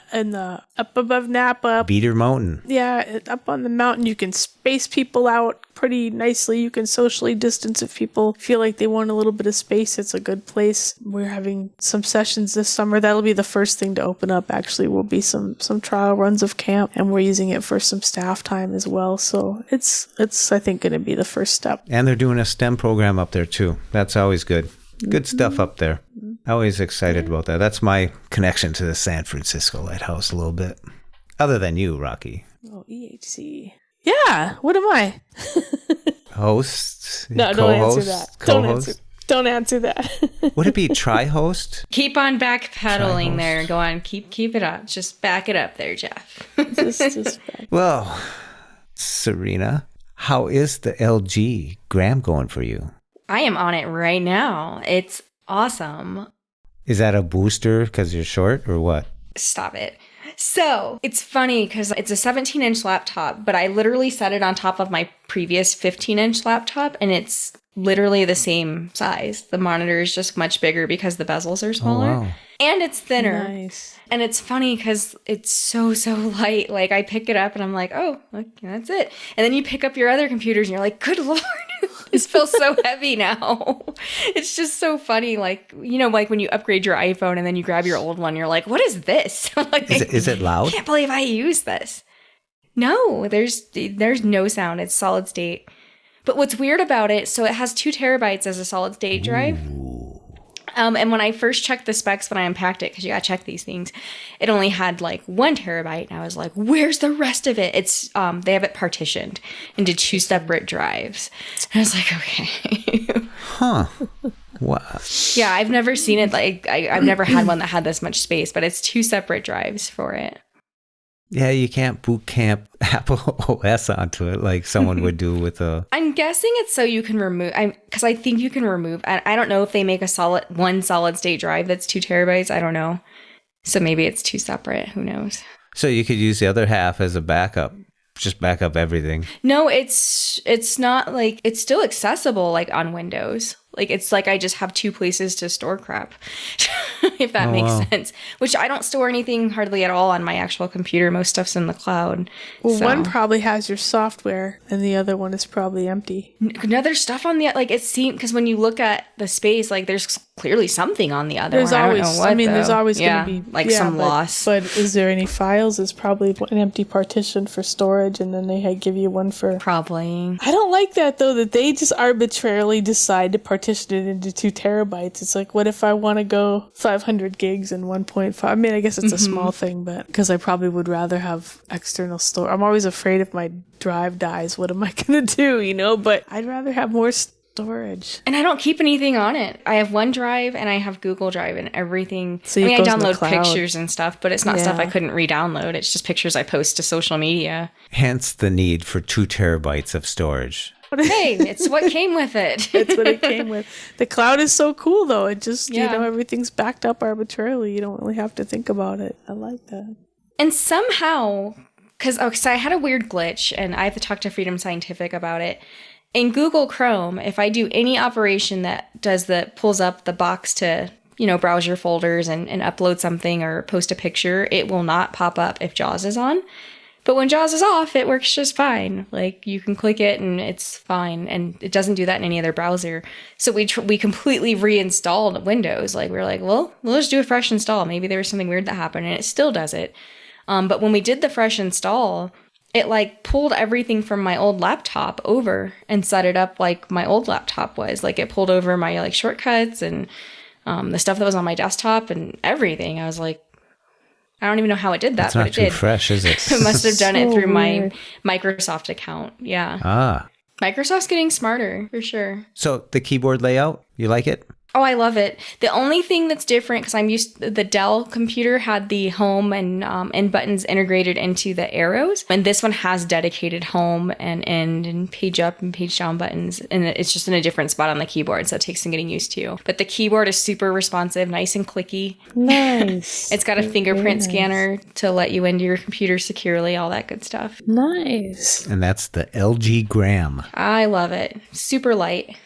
up above Napa. Beater Mountain. Yeah, up on the mountain. You can space people out pretty nicely. You can socially distance if people feel like they want a little bit of space. It's a good place. We're having some sessions this summer. That'll be the first thing to open up. Actually, will be some trial runs of camp, and we're using it for some staff time as well. So it's I think going to be the first step. And they're doing a STEM program up there too. That's always good. Good stuff up there. Always excited about that. That's my connection to the San Francisco Lighthouse a little bit. Other than you, Raqi. Oh, EHC. Yeah, what am I? Host? No, don't answer that. Co-host? Don't answer that. Would it be tri-host? Keep on backpedaling there. Go on. Keep it up. Just back it up there, Jeff. just back. Well, Serina, how is the LG gram going for you? I am on it right now. It's awesome. Is that a booster because you're short or what? Stop it. So it's funny because it's a 17-inch laptop, but I literally set it on top of my previous 15-inch laptop, and it's literally the same size. The monitor is just much bigger because the bezels are smaller. Oh, wow. And it's thinner. Nice. And it's funny because it's so light. Like, I pick it up and I'm like, oh, look, that's it. And then you pick up your other computers and you're like, good Lord, this feels so heavy now. It's just so funny. Like, like when you upgrade your iPhone and then you grab your old one, you're like, what is this? Like, is it loud? I can't believe I use this. No, there's no sound. It's solid state. But what's weird about it, so it has 2 terabytes as a solid state drive. And when I first checked the specs when I unpacked it, because you gotta check these things, it only had like 1 terabyte. And I was like, where's the rest of it? It's they have it partitioned into 2 separate drives. And I was like, okay. Huh. Wow. Yeah, I've never seen it. Like I've never had one that had this much space, but it's 2 separate drives for it. Yeah, you can't boot camp Apple OS onto it like someone would do with a... I'm guessing it's so you can remove, because I think you can remove, I don't know if they make one solid state drive that's 2 terabytes. I don't know. So maybe it's 2 separate. Who knows? So you could use the other half as a backup. Just back up everything. No, it's not like, it's still accessible like on Windows. Like it's like I just have 2 places to store crap, if that makes sense. Which I don't store anything hardly at all on my actual computer. Most stuff's in the cloud. Well, one probably has your software, and the other one is probably empty. No, there's stuff on the, like it seems, because when you look at the space, like there's clearly something on the other there's one. Always, I don't know what, there's always going to be like some loss. But is there any files? It's probably an empty partition for storage, and then they give you one for... Probably. I don't like that, though, that they just arbitrarily decide to partition it into 2 terabytes. It's like, what if I want to go 500 gigs and 1.5? I mean, I guess it's a small thing, but because I probably would rather have external storage. I'm always afraid if my drive dies, what am I going to do, But I'd rather have more storage. And I don't keep anything on it. I have OneDrive and I have Google Drive and everything. So I download pictures and stuff, but it's not stuff I couldn't re-download. It's just pictures I post to social media. Hence the need for 2 terabytes of storage. Hey, it's what came with it. It's what it came with. The cloud is so cool, though. It just, everything's backed up arbitrarily. You don't really have to think about it. I like that. And somehow, because I had a weird glitch, and I have to talk to Freedom Scientific about it. In Google Chrome, if I do any operation that pulls up the box to, browse your folders and upload something or post a picture, it will not pop up if JAWS is on. But when JAWS is off, it works just fine. Like, you can click it and it's fine. And it doesn't do that in any other browser. So we completely reinstalled Windows. Like, we were like, well, we'll just do a fresh install. Maybe there was something weird that happened. And it still does it. But when we did the fresh install, it, pulled everything from my old laptop over and set it up like my old laptop was. Like, it pulled over my, shortcuts and the stuff that was on my desktop and everything. I was like, I don't even know how it did that, It's not but it too did. fresh, is it? It must have done it through weird. my Microsoft account. Yeah. Ah. Microsoft's getting smarter, for sure. So the keyboard layout, you like it? Oh, I love it. The only thing that's different, because the Dell computer had the home and end buttons integrated into the arrows, and this one has dedicated home and end and page up and page down buttons, and it's just in a different spot on the keyboard, so it takes some getting used to. But the keyboard is super responsive, nice and clicky. Nice. It's got a fingerprint scanner to let you into your computer securely, all that good stuff. Nice. And that's the LG Gram. I love it. Super light.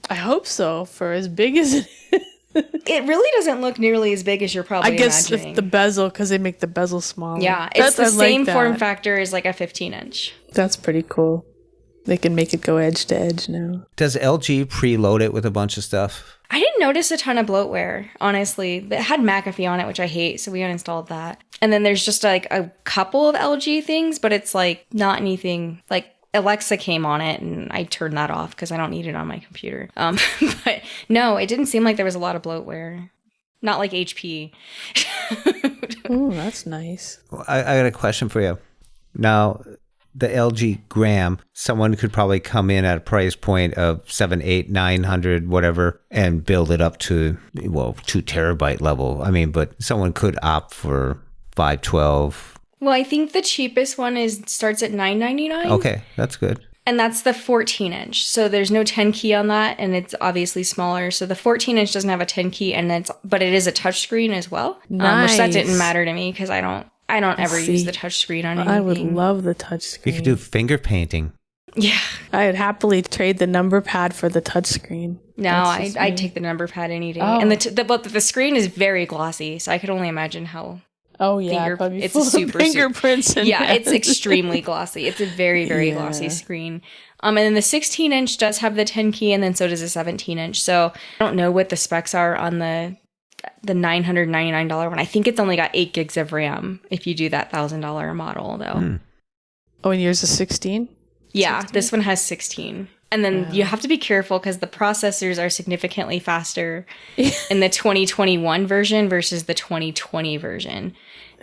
I hope so, for as big as it is. It really doesn't look nearly as big as you're probably imagining. If the bezel, because they make the bezel smaller. Yeah, it's the I same like form that. factor as like a 15-inch. That's pretty cool. They can make it go edge to edge now. Does LG preload it with a bunch of stuff? I didn't notice a ton of bloatware, honestly. It had McAfee on it, which I hate, so we uninstalled that. And then there's just a couple of LG things, but it's not anything Alexa came on it and I turned that off because I don't need it on my computer. But no, it didn't seem like there was a lot of bloatware. Not like HP. Oh, that's nice. Well, I got a question for you. Now, the LG Gram, someone could probably come in at a price point of 700, 800, 900, whatever, and build it up to, 2 terabyte level. I mean, but someone could opt for 512. Well, I think the cheapest one starts at $9.99. Okay, that's good. And that's the 14-inch. So there's no 10 key on that, and it's obviously smaller. So the 14-inch doesn't have a 10 key, but it is a touchscreen as well. Nice. Which that didn't matter to me because I don't ever use the touch screen on anything. I would love the touch screen. You could do finger painting. Yeah. I'd happily trade the number pad for the touch screen. No, I'd take the number pad any day. Oh. And the screen is very glossy, so I could only imagine how. Oh yeah, probably it's full a of super fingerprints. Yeah, it's extremely glossy. It's a very, very glossy screen. And then the 16-inch does have the 10 key, and then so does the 17-inch. So I don't know what the specs are on the $999 one. I think it's only got 8 gigs of RAM if you do that $1,000 model though. Oh, and yours is 16? Yeah, 16? this one has 16. And then you have to be careful because the processors are significantly faster in the 2021 version versus the 2020 version.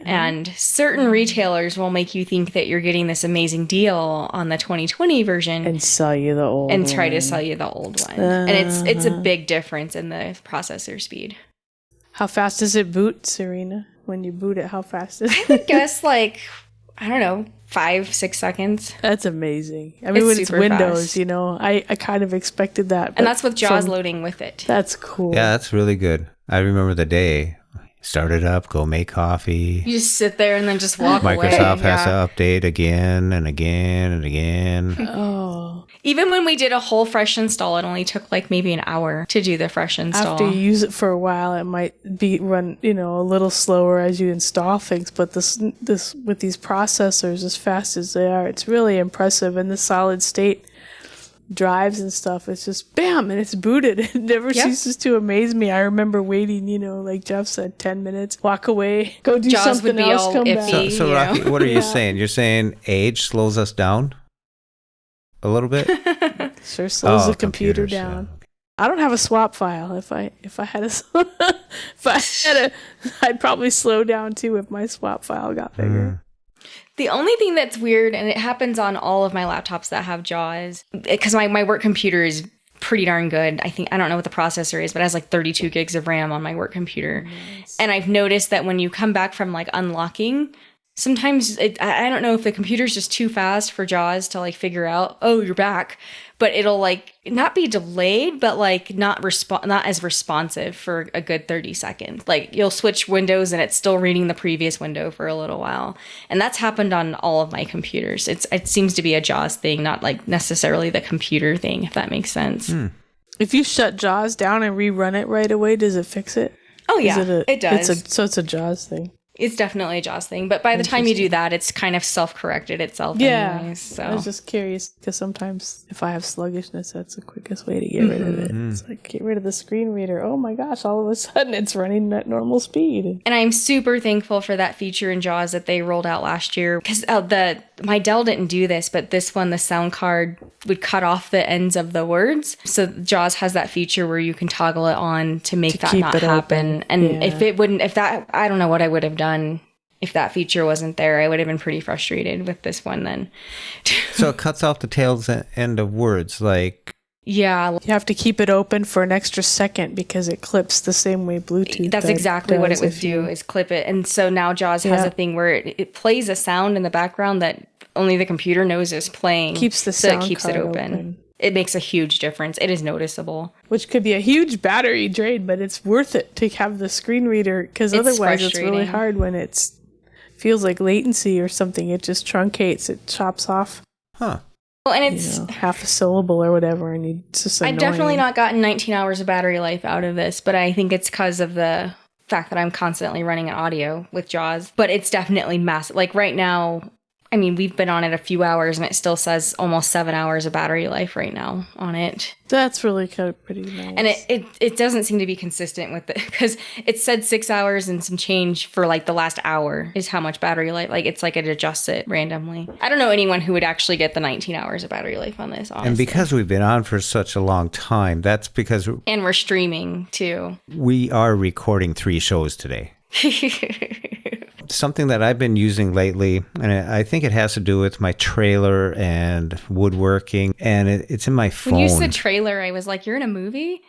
And certain retailers will make you think that you're getting this amazing deal on the 2020 version and sell you the old and one. try to sell you the old one. And it's a big difference in the processor speed. How fast does it boot, Serina? When you boot it, how fast is it? I would guess like, I don't know, 5-6 seconds. That's amazing. I mean, when it's Windows, fast. I kind of expected that. And that's with JAWS loading with it. That's cool. Yeah, that's really good. I remember the day. Start it up, go make coffee. You just sit there and then just walk away. Microsoft has to update again and again and again. Oh. Even when we did a whole fresh install, it only took like maybe an hour to do the fresh install. After you use it for a while, it might be run, a little slower as you install things. But this with these processors, as fast as they are, it's really impressive. And the solid state drives and stuff, it's just bam, and it's booted. It never ceases to amaze me. I remember waiting, like Jeff said, 10 minutes, walk away, go do JAWS something would be else, all come iffy, back. So Raqi, what are you saying? You're saying age slows us down a little bit? Sure slows the computer computers, down. yeah. I don't have a swap file. If I had I'd probably slow down too if my swap file got bigger. The only thing that's weird, and it happens on all of my laptops that have JAWS, because my work computer is pretty darn good. I don't know what the processor is, but it has like 32 gigs of RAM on my work computer. Nice. And I've noticed that when you come back from like unlocking, sometimes I don't know if the computer's just too fast for JAWS to like figure out, oh, you're back. But it'll like not be delayed, but like not as responsive for a good 30 seconds. Like you'll switch windows and it's still reading the previous window for a little while. And that's happened on all of my computers. It seems to be a JAWS thing, not like necessarily the computer thing, if that makes sense. If you shut JAWS down and rerun it right away, does it fix it? Oh yeah, it does. So it's a JAWS thing. It's definitely a JAWS thing, but by the time you do that, it's kind of self-corrected itself anyways. So. I was just curious, because sometimes if I have sluggishness, that's the quickest way to get rid of it. It's like, get rid of the screen reader. Oh my gosh, all of a sudden it's running at normal speed. And I'm super thankful for that feature in JAWS that they rolled out last year, because my Dell didn't do this, but this one, the sound card would cut off the ends of the words. So JAWS has that feature where you can toggle it on to make that not happen. And if I don't know what I would have done if that feature wasn't there. I would have been pretty frustrated with this one then. So it cuts off the tails end of words, like... Yeah. You have to keep it open for an extra second because it clips the same way Bluetooth That's exactly what it would do, is clip it. And so now JAWS has a thing where it plays a sound in the background that only the computer knows is playing. Keeps the sound so it keeps it open. It makes a huge difference. It is noticeable. Which could be a huge battery drain, but it's worth it to have the screen reader, because otherwise it's really hard when it feels like latency or something. It just truncates. It chops off. Huh. Well, and it's half a syllable or whatever, and it's just annoying. I've definitely not gotten 19 hours of battery life out of this, but I think it's because of the fact that I'm constantly running an audio with JAWS. But it's definitely massive. Like right now, I mean, we've been on it a few hours and it still says almost 7 hours of battery life right now on it. That's really kind of pretty nice. And it doesn't seem to be consistent with it, because it said 6 hours and some change for like the last hour is how much battery life. Like it's like it adjusts it randomly. I don't know anyone who would actually get the 19 hours of battery life on this, honestly. And because we've been on for such a long time, that's because... And we're streaming too. We are recording 3 shows today. Something that I've been using lately, and I think it has to do with my trailer and woodworking, and it's in my phone. When you said trailer, I was like, you're in a movie?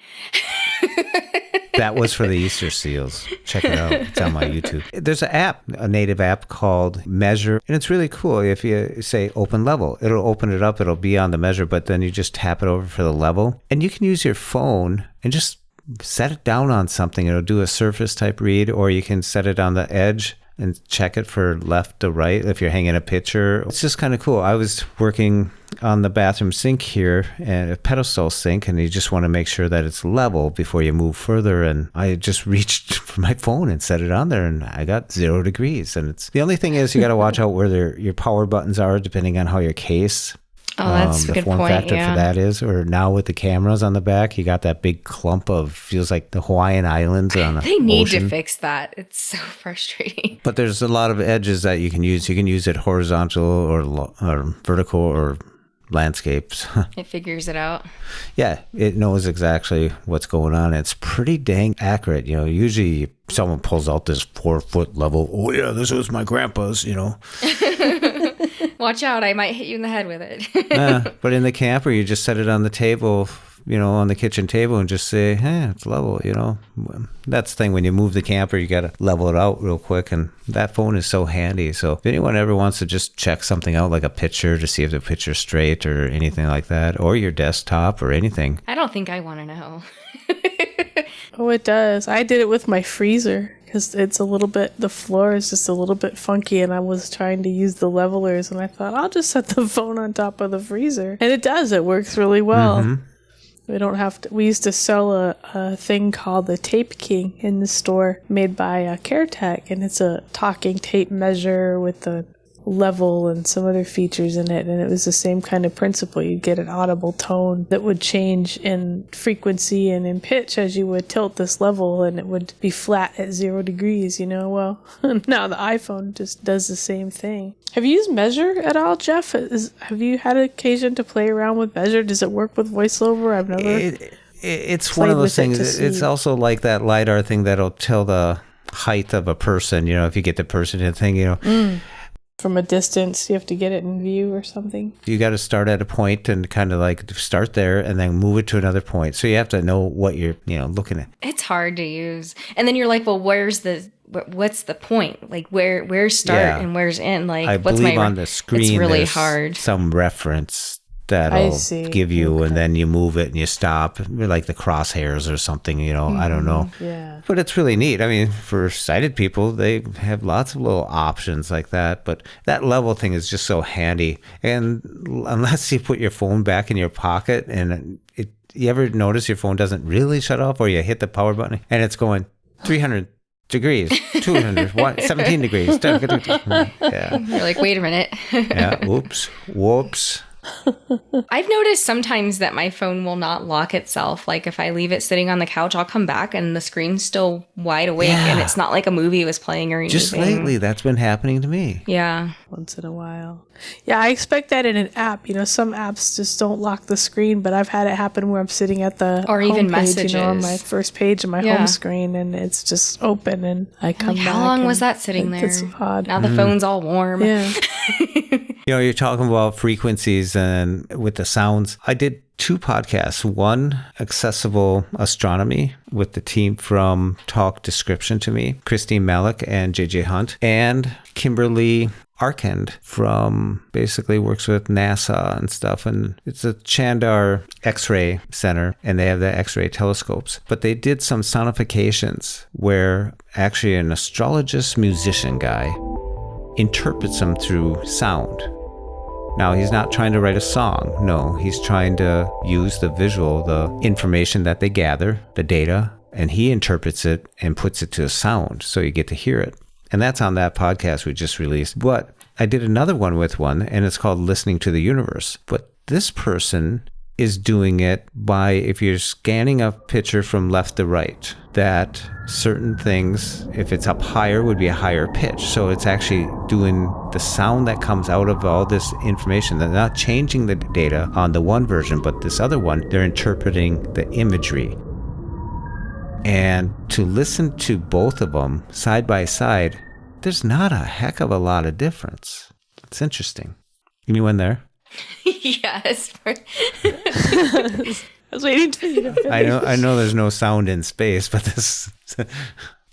That was for the Easter seals. Check it out. It's on my YouTube. There's an app, a native app called Measure, and it's really cool. If you say open level, it'll open it up. It'll be on the measure, but then you just tap it over for the level, and you can use your phone and just set it down on something. It'll do a surface type read, or you can set it on the edge and check it for left to right if you're hanging a picture. It's just kind of cool. I was working on the bathroom sink here, and a pedestal sink, and you just want to make sure that it's level before you move further. And I just reached for my phone and set it on there, and I got 0 degrees. And it's the only thing is you got to watch out where your power buttons are, depending on how your case. Oh, that's a the good form point, factor yeah. for that is, or now with the cameras on the back, you got that big clump of, feels like the Hawaiian Islands on the They need ocean. to fix that. It's so frustrating. But there's a lot of edges that you can use. You can use it horizontal or vertical or landscapes. It figures it out. Yeah, it knows exactly what's going on. It's pretty dang accurate. Usually someone pulls out this 4-foot level. Oh yeah, this was my grandpa's, Watch out, I might hit you in the head with it. But in the camper, you just set it on the table, on the kitchen table and just say, hey, it's level, That's the thing. When you move the camper, you got to level it out real quick. And that phone is so handy. So if anyone ever wants to just check something out, like a picture to see if the picture's straight or anything like that, or your desktop or anything. I don't think I want to know. Oh, it does. I did it with my freezer because it's a little bit, the floor is just a little bit funky, and I was trying to use the levelers, and I thought, I'll just set the phone on top of the freezer. And it does. It works really well. Mm-hmm. We don't have to. We used to sell a thing called the Tape King in the store made by CareTech, and it's a talking tape measure with the level and some other features in it, and it was the same kind of principle. You'd get an audible tone that would change in frequency and in pitch as you would tilt this level, and it would be flat at 0 degrees, Well, now the iPhone just does the same thing. Have you used Measure at all, Jeff? Have you had occasion to play around with Measure? Does it work with VoiceOver? I've never. It's one of those things. It's also like that LiDAR thing that'll tell the height of a person. If you get the person in the thing, From a distance, you have to get it in view or something. You got to start at a point and kind of like start there and then move it to another point. So you have to know what you're, looking at. It's hard to use. And then you're like, well, what's the point? Like where's start and where's end? Like, I believe on the screen, it's really there's hard. Some reference that'll give you, and then you move it and you stop, like the crosshairs or something, I don't know. Yeah. But it's really neat. I mean, for sighted people, they have lots of little options like that. But that level thing is just so handy. And unless you put your phone back in your pocket and you ever notice your phone doesn't really shut off, or you hit the power button and it's going 300 degrees, 200, 17 degrees. Yeah. You're like, wait a minute. Yeah. Whoops. I've noticed sometimes that my phone will not lock itself. Like if I leave it sitting on the couch, I'll come back and the screen's still wide awake and it's not like a movie was playing or anything. Just lately, that's been happening to me. Yeah. Once in a while. Yeah, I expect that in an app. Some apps just don't lock the screen, but I've had it happen where I'm sitting at the or even messages on my first page of my home screen, and it's just open, and I come back. How long was that sitting there? It's odd. Now the phone's all warm. Yeah. You're talking about frequencies and with the sounds. I did 2 podcasts. One, Accessible Astronomy, with the team from Talk Description to Me, Christine Malik and JJ Hunt, and Kimberly Arkand from basically works with NASA and stuff. And it's a Chandar X-ray center, and they have the X-ray telescopes. But they did some sonifications where actually an astrologist musician guy interprets them through sound. Now, he's not trying to write a song. No, he's trying to use the visual, the information that they gather, the data, and he interprets it and puts it to a sound so you get to hear it. And that's on that podcast we just released. But I did another one with one, and it's called Listening to the Universe. But this person is doing it by, if you're scanning a picture from left to right, that certain things, if it's up higher, would be a higher pitch. So it's actually doing the sound that comes out of all this information. They're not changing the data on the one version, but this other one, they're interpreting the imagery. And to listen to both of them side by side, there's not a heck of a lot of difference. It's interesting. Anyone there? Yes. I was waiting for you to finish. I know there's no sound in space, but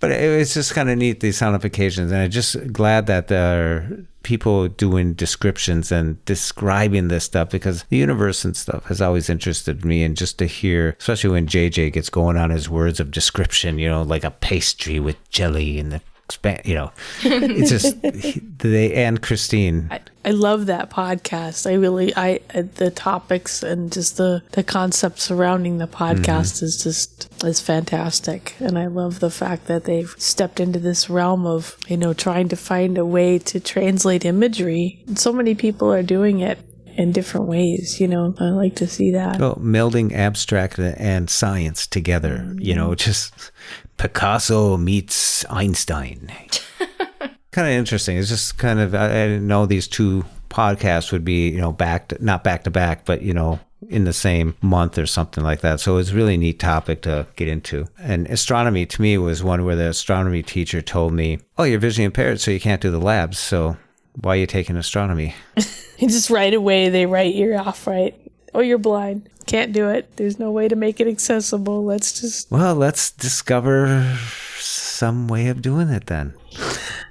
it was just kind of neat, these sonifications. And I'm just glad that there are people doing descriptions and describing this stuff, because the universe and stuff has always interested me. And just to hear, especially when JJ gets going on his words of description, like a pastry with jelly and the it's just they, and Christine. I love that podcast. The topics and just the concept surrounding the podcast is fantastic. And I love the fact that they've stepped into this realm of, trying to find a way to translate imagery. And so many people are doing it in different ways, I like to see that. Well, melding abstract and science together, just Picasso meets Einstein. Kind of interesting. It's just kind of, I didn't know these 2 podcasts would be, not back to back, but, in the same month or something like that. So it was a really neat topic to get into. And astronomy to me was one where the astronomy teacher told me, oh, you're visually impaired, so you can't do the labs. So why are you taking astronomy? Just right away, they write you off, right? Oh, you're blind. Can't do it. There's no way to make it accessible. Let's discover some way of doing it then.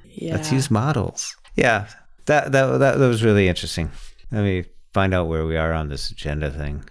Yeah. Let's use models. Yeah, that was really interesting. Let me find out where we are on this agenda thing.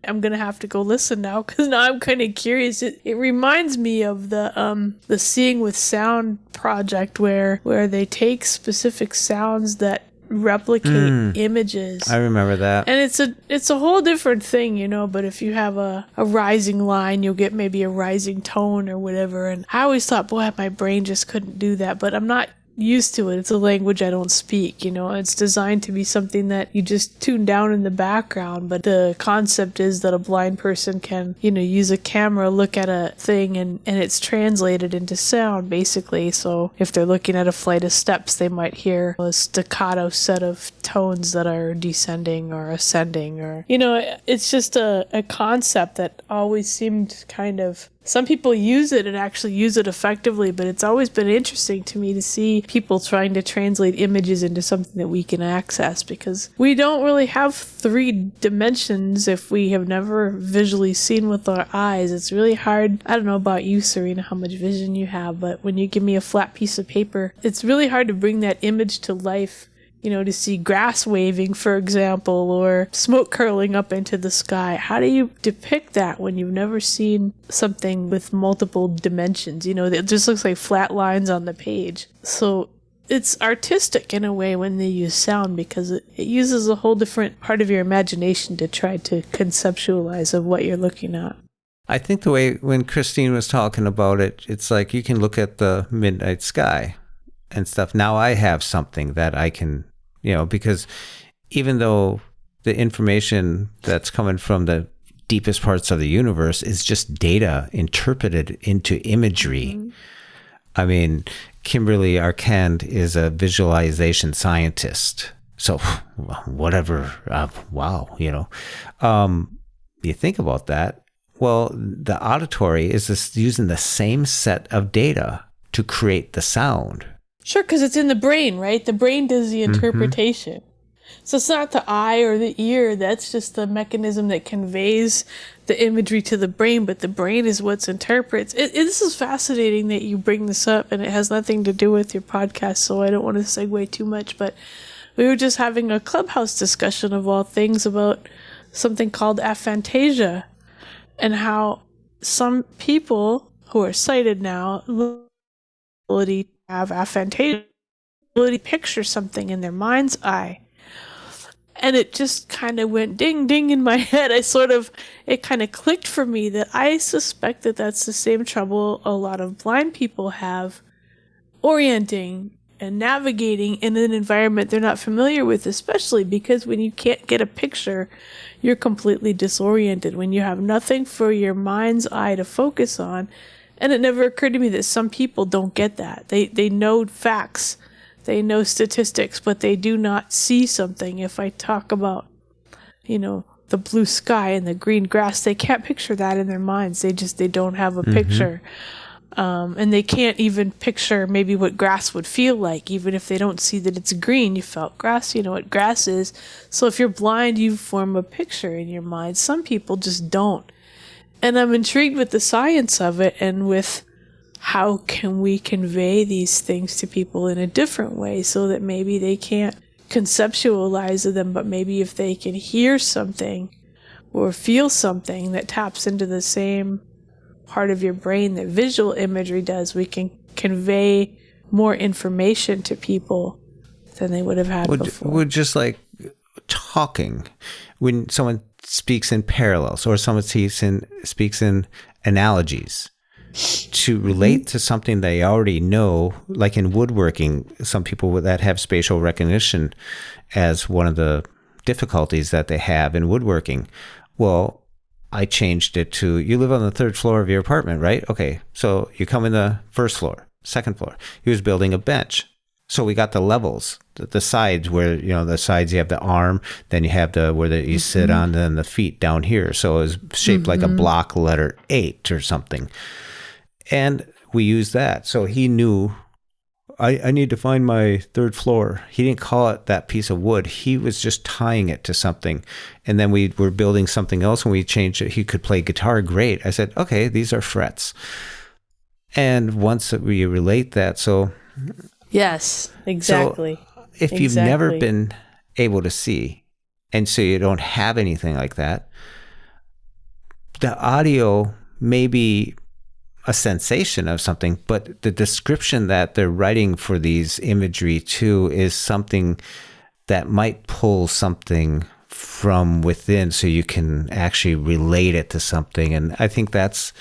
I'm gonna have to go listen now because now I'm kind of curious. It reminds me of the Seeing with Sound project where they take specific sounds that replicate images. I remember that. And it's a whole different thing, but if you have a rising line, you'll get maybe a rising tone or whatever. And I always thought, boy, my brain just couldn't do that, but I'm not used to it. It's a language I don't speak, It's designed to be something that you just tune down in the background, but the concept is that a blind person can, use a camera, look at a thing, and it's translated into sound, basically. So if they're looking at a flight of steps, they might hear a staccato set of tones that are descending or ascending, or, it's just a concept that always seemed kind of... Some people use it and actually use it effectively, but it's always been interesting to me to see people trying to translate images into something that we can access, because we don't really have 3 dimensions if we have never visually seen with our eyes. It's really hard. I don't know about you, Serina, how much vision you have, but when you give me a flat piece of paper, it's really hard to bring that image to life. To see grass waving, for example, or smoke curling up into the sky. How do you depict that when you've never seen something with multiple dimensions? It just looks like flat lines on the page. So it's artistic in a way when they use sound, because it uses a whole different part of your imagination to try to conceptualize of what you're looking at. I think the way when Christine was talking about it, it's like you can look at the midnight sky and stuff. Now I have something that I can... because even though the information that's coming from the deepest parts of the universe is just data interpreted into imagery. Mm-hmm. I mean, Kimberly Arkand is a visualization scientist. So whatever, wow, you think about that. Well, the auditory is using the same set of data to create the sound. Sure, because it's in the brain, right? The brain does the interpretation. Mm-hmm. So it's not the eye or the ear. That's just the mechanism that conveys the imagery to the brain, but the brain is what interprets. This is fascinating that you bring this up, and it has nothing to do with your podcast, so I don't want to segue too much, but we were just having a Clubhouse discussion of all things about something called aphantasia, and how some people who are sighted now ability have aphantasia, ability to picture something in their mind's eye. And it just kind of went ding ding in my head. It kind of clicked for me that I suspect that that's the same trouble a lot of blind people have orienting and navigating in an environment they're not familiar with, especially because when you can't get a picture, you're completely disoriented. When you have nothing for your mind's eye to focus on. And it never occurred to me that some people don't get that. They know facts, they know statistics, but they do not see something. If I talk about, the blue sky and the green grass, they can't picture that in their minds. They don't have a picture. And they can't even picture maybe what grass would feel like, even if they don't see that it's green. You felt grass, you know what grass is. So if you're blind, you form a picture in your mind. Some people just don't. And I'm intrigued with the science of it and with how can we convey these things to people in a different way so that maybe they can't conceptualize them, but maybe if they can hear something or feel something that taps into the same part of your brain that visual imagery does, we can convey more information to people than they would have had before. Would just like talking, when someone speaks in parallels or someone speaks in analogies to relate to something they already know, like in woodworking, some people that have spatial recognition as one of the difficulties that they have in woodworking. Well, I changed it to, you live on the 3rd floor of your apartment, right? Okay, so you come in the 1st floor, 2nd floor. He was building a bench. So we got the levels, the sides where, the sides, you have the arm, then you have you sit on, then the feet down here. So it was shaped like a block letter 8 or something. And we used that. So he knew, I need to find my third floor. He didn't call it that piece of wood. He was just tying it to something. And then we were building something else, and we changed it. He could play guitar great. I said, okay, these are frets. And once we relate that, so... Yes, exactly. So if you've never been able to see, and so you don't have anything like that, the audio may be a sensation of something, but the description that they're writing for these imagery too is something that might pull something from within, so you can actually relate it to something. And I think that's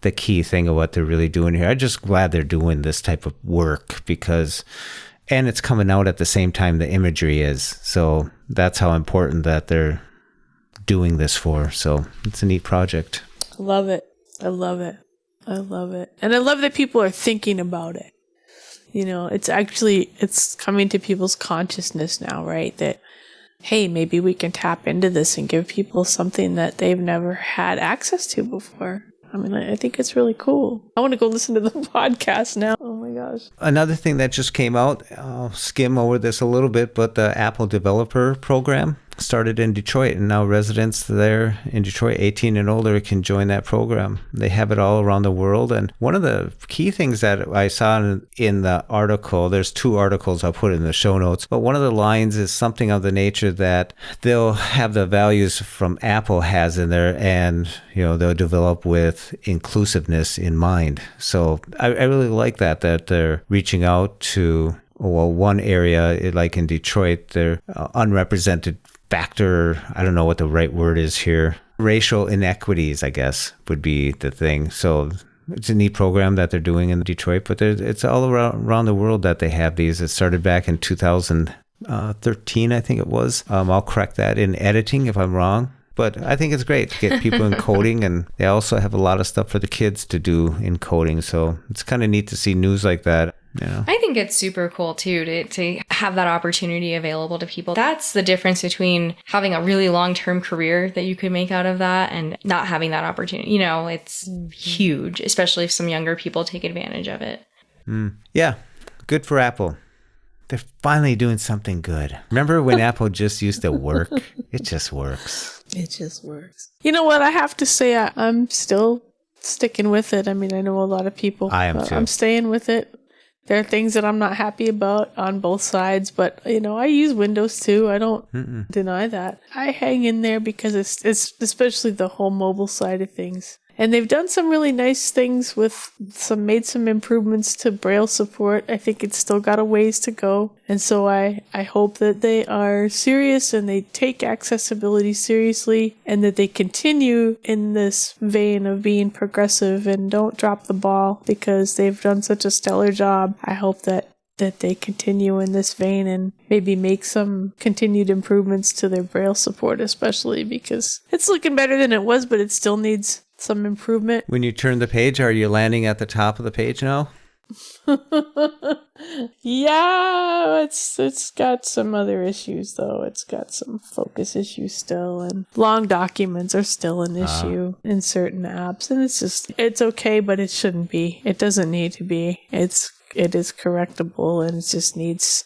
the key thing of what they're really doing here. I'm just glad they're doing this type of work, and it's coming out at the same time the imagery is. So that's how important that they're doing this for. So it's a neat project. Love it. I love it. I love it. And I love that people are thinking about it. It's coming to people's consciousness now, right? That, hey, maybe we can tap into this and give people something that they've never had access to before. I think it's really cool. I want to go listen to the podcast now. Oh my gosh. Another thing that just came out, I'll skim over this a little bit, but the Apple Developer Program started in Detroit, and now residents there in Detroit, 18 and older, can join that program. They have it all around the world. And one of the key things that I saw in the article, there's 2 articles I'll put in the show notes, but one of the lines is something of the nature that they'll have the values from Apple has in there, and they'll develop with inclusiveness in mind. So I really like that they're reaching out to, one area, like in Detroit, they're unrepresented factor, I don't know what the right word is here. Racial inequities, I guess, would be the thing. So it's a neat program that they're doing in Detroit, but it's all around the world that they have these. It started back in 2013, I think it was. I'll correct that in editing if I'm wrong. But I think it's great to get people in coding, and they also have a lot of stuff for the kids to do in coding. So it's kind of neat to see news like that. I think it's super cool too to have that opportunity available to people. That's the difference between having a really long-term career that you could make out of that and not having that opportunity. It's huge, especially if some younger people take advantage of it. Yeah, good for Apple. They're finally doing something good. Remember when Apple just used to work? It just works. It just works. You know what? I have to say, I'm still sticking with it. I know a lot of people. I am too. I'm staying with it. There are things that I'm not happy about on both sides, but, I use Windows too. I don't deny that. I hang in there because it's especially the whole mobile side of things. And they've done some really nice things made some improvements to Braille support. I think it's still got a ways to go. And so I hope that they are serious and they take accessibility seriously, and that they continue in this vein of being progressive and don't drop the ball, because they've done such a stellar job. I hope that they continue in this vein and maybe make some continued improvements to their Braille support, especially because it's looking better than it was, but it still needs some improvement. When you turn the page, are you landing at the top of the page now? Yeah, it's got some other issues though. It's got some focus issues still, and long documents are still an issue in certain apps, and it's okay, but it shouldn't be. It doesn't need to be. It is correctable, and it just needs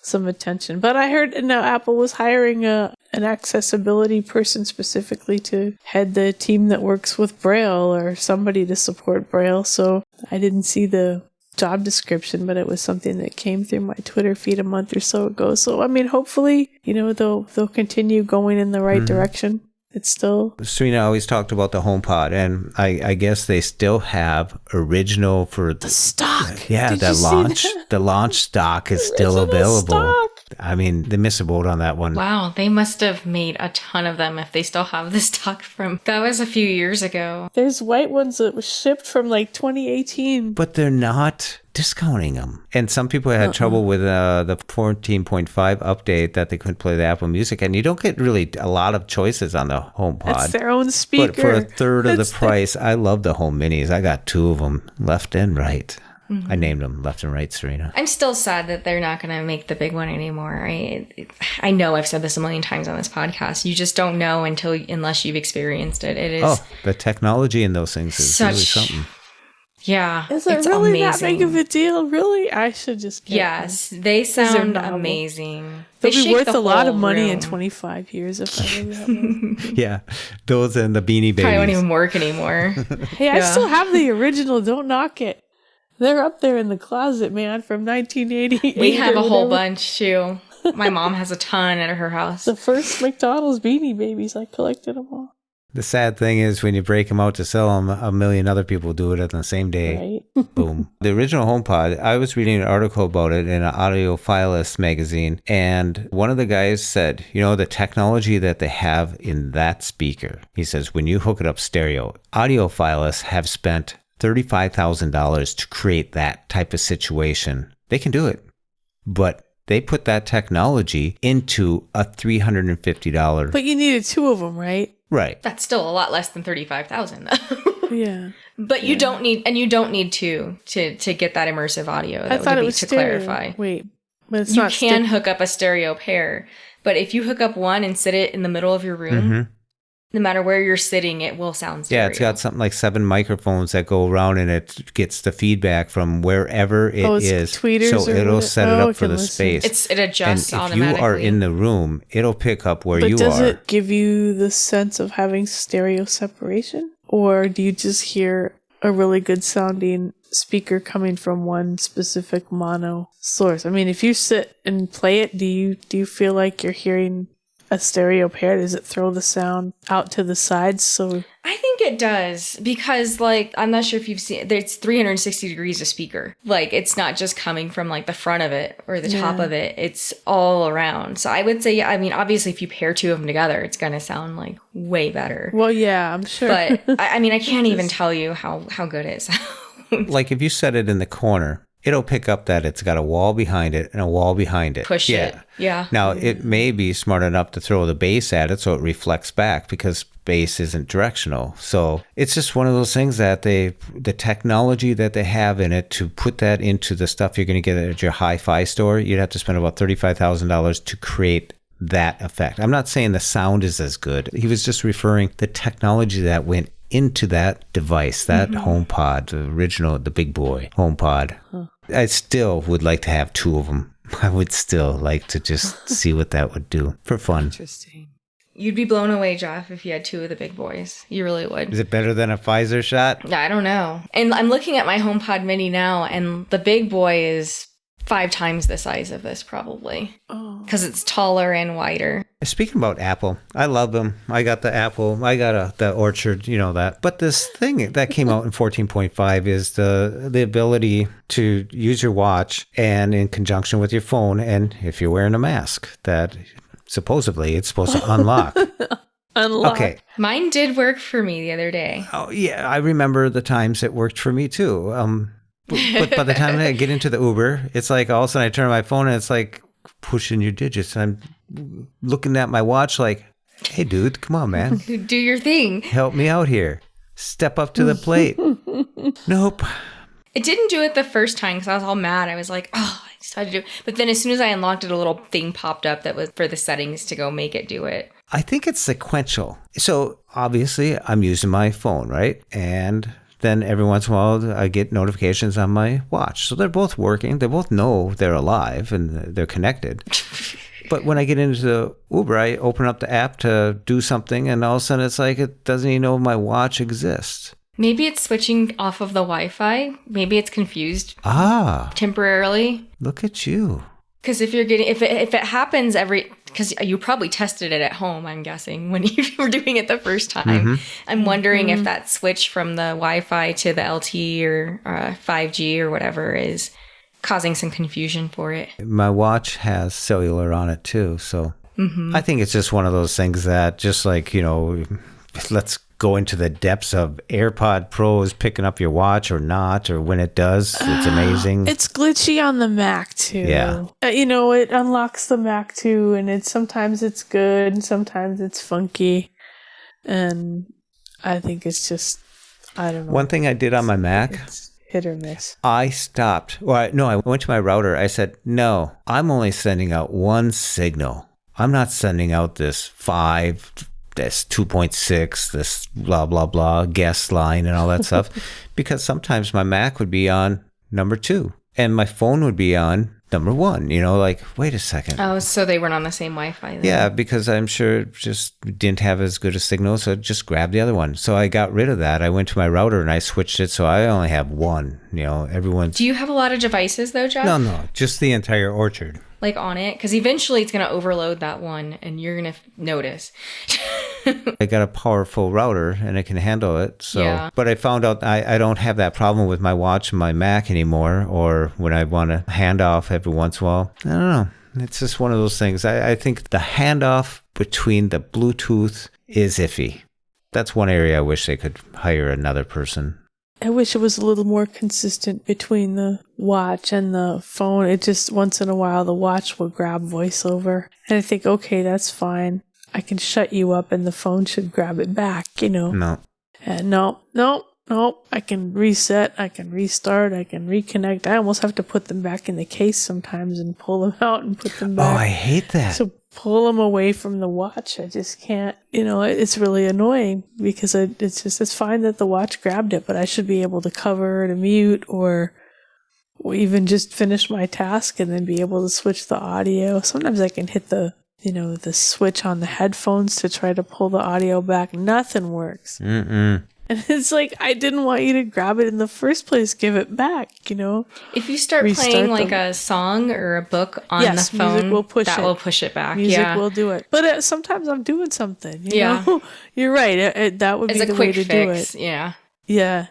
some attention. But I heard now Apple was hiring an accessibility person specifically to head the team that works with Braille, or somebody to support Braille. So I didn't see the job description, but it was something that came through my Twitter feed a month or so ago. So hopefully, they'll continue going in the right direction. It's still... Serina always talked about the HomePod, and I guess they still have original for the stock. Yeah, the launch stock is still available. They missed a boat on that one. Wow, they must have made a ton of them if they still have the stock from... That was a few years ago. There's white ones that was shipped from 2018. But they're not discounting them. And some people had trouble with the 14.5 update that they couldn't play the Apple Music. And you don't get really a lot of choices on the HomePod. It's their own speaker. But for a third of the price, I love the Home Minis. I got 2 of them left and right. I named them left and right, Serina. I'm still sad that they're not going to make the big one anymore. I know I've said this a million times on this podcast. You just don't know unless you've experienced it. It is the technology in those things is really something. Yeah, is it really that big of a deal? Really, I should just get yes, one. They sound amazing. They'll be worth a lot of money in 25 years if I ever have one. Yeah, those and the Beanie Babies probably won't even work anymore. Hey, I still have the original. Don't knock it. They're up there in the closet, man, from 1988. We have a whole bunch too. My mom has a ton at her house. The first McDonald's Beanie Babies, I collected them all. The sad thing is when you break them out to sell them, a million other people do it at the same day. Right. Boom. The original HomePod, I was reading an article about it in an Audiophilist magazine, and one of the guys said, the technology that they have in that speaker, he says, when you hook it up stereo, Audiophilists have spent $35,000 to create that type of situation. They can do it, but they put that technology into a $350. But you needed two of them, right? Right. That's still a lot less than $35,000 though. Yeah. But you don't need two to get that immersive audio. I thought it was to stereo. Clarify. Wait, but it's you not. You can hook up a stereo pair, but if you hook up one and sit it in the middle of your room, no matter where you're sitting, it will sound stereo. Yeah, it's got something like 7 microphones that go around, and it gets the feedback from wherever it is. Tweeters, so it'll set it up for the space. It adjusts and if automatically. you are in the room, it'll pick up where you are. But does it give you the sense of having stereo separation? Or do you just hear a really good sounding speaker coming from one specific mono source? I mean, if you sit and play it, do you feel like you're hearing a stereo pair? Does it throw the sound out to the sides? So I think it does, because I'm not sure if you've seen, it's 360 degrees of speaker. It's not just coming from the front of it or the top of it. It's all around. So I would say, obviously if you pair two of them together, it's going to sound way better. Well, yeah, I'm sure. But I can't even tell you how good it sounds. If you set it in the corner, it'll pick up that it's got a wall behind it and a wall behind it. Push it. Yeah. Now, it may be smart enough to throw the bass at it so it reflects back, because bass isn't directional. So it's just one of those things that the technology that they have in it to put that into the stuff you're going to get at your hi-fi store, you'd have to spend about $35,000 to create that effect. I'm not saying the sound is as good. He was just referring the technology that went into that device, that HomePod, the original, the big boy HomePod. I still would like to have two of them. I would still like to just see what that would do for fun. Interesting. You'd be blown away, Jeff, if you had two of the big boys. You really would. Is it better than a Pfizer shot? Yeah, I don't know. And I'm looking at my HomePod Mini now, and the big boy is 5 times the size of this, probably. Oh. Because it's taller and wider. Speaking about Apple, I love them. I got the Apple. I got the Orchard, that. But this thing that came out in 14.5 is the ability to use your watch and in conjunction with your phone, and if you're wearing a mask, that supposedly it's supposed to unlock. Unlock. Okay. Mine did work for me the other day. Oh, yeah. I remember the times it worked for me, too. But by the time I get into the Uber, it's all of a sudden I turn on my phone and it's pushing your digits. I'm looking at my watch hey, dude, come on, man. Do your thing. Help me out here. Step up to the plate. Nope. It didn't do it the first time because I was all mad. I was like, oh, I just had to do it. But then as soon as I unlocked it, a little thing popped up that was for the settings to go make it do it. I think it's sequential. So obviously I'm using my phone, right? And then every once in a while I get notifications on my watch. So they're both working. They both know they're alive and they're connected. But when I get into the Uber, I open up the app to do something, and all of a sudden it's it doesn't even know my watch exists. Maybe it's switching off of the Wi-Fi. Maybe it's confused temporarily. Look at you. Because if it happens because you probably tested it at home, I'm guessing, when you were doing it the first time. Mm-hmm. I'm wondering if that switch from the Wi-Fi to the LTE or 5G or whatever is causing some confusion for it. My watch has cellular on it too, so I think it's just one of those things that just let's go into the depths of AirPod Pros picking up your watch or not, or when it does, it's amazing. It's glitchy on the Mac too. Yeah. It unlocks the Mac too, and sometimes it's good and sometimes it's funky. And I think it's just, I don't know. One thing I did on my Mac hit or miss. I stopped. I went to my router. I said, no, I'm only sending out one signal. I'm not sending out this 5, this 2.6, this blah, blah, blah, guest line and all that stuff. Because sometimes my Mac would be on number 2 and my phone would be on number 1, like, wait a second. Oh, so they weren't on the same Wi-Fi then. Yeah, because I'm sure it just didn't have as good a signal, so I just grabbed the other one. So I got rid of that. I went to my router and I switched it, so I only have one. Everyone's... Do you have a lot of devices though, Jeff? No, just the entire orchard. Like on it? Because eventually it's going to overload that one and you're going to notice. I got a powerful router and it can handle it. So, yeah. But I found out I don't have that problem with my watch and my Mac anymore, or when I want to hand off every once in a while. I don't know. It's just one of those things. I think the handoff between the Bluetooth is iffy. That's one area I wish they could hire another person. I wish it was a little more consistent between the watch and the phone. It just, once in a while, the watch will grab voiceover. And I think, okay, that's fine. I can shut you up and the phone should grab it back, No. And no. I can reset, I can restart, I can reconnect. I almost have to put them back in the case sometimes and pull them out and put them back. Oh, I hate that. So pull them away from the watch. I just can't, it's really annoying because it's fine that the watch grabbed it, but I should be able to cover to mute or even just finish my task and then be able to switch the audio. Sometimes I can hit the switch on the headphones to try to pull the audio back. Nothing works. Mm-mm. And it's like, I didn't want you to grab it in the first place. Give it back, If you start playing like a song or a book on the phone, music will push that it. will push it back. Music will do it. But sometimes I'm doing something, Yeah. You're right. That would It's be a the quick way to fix. do it. Yeah.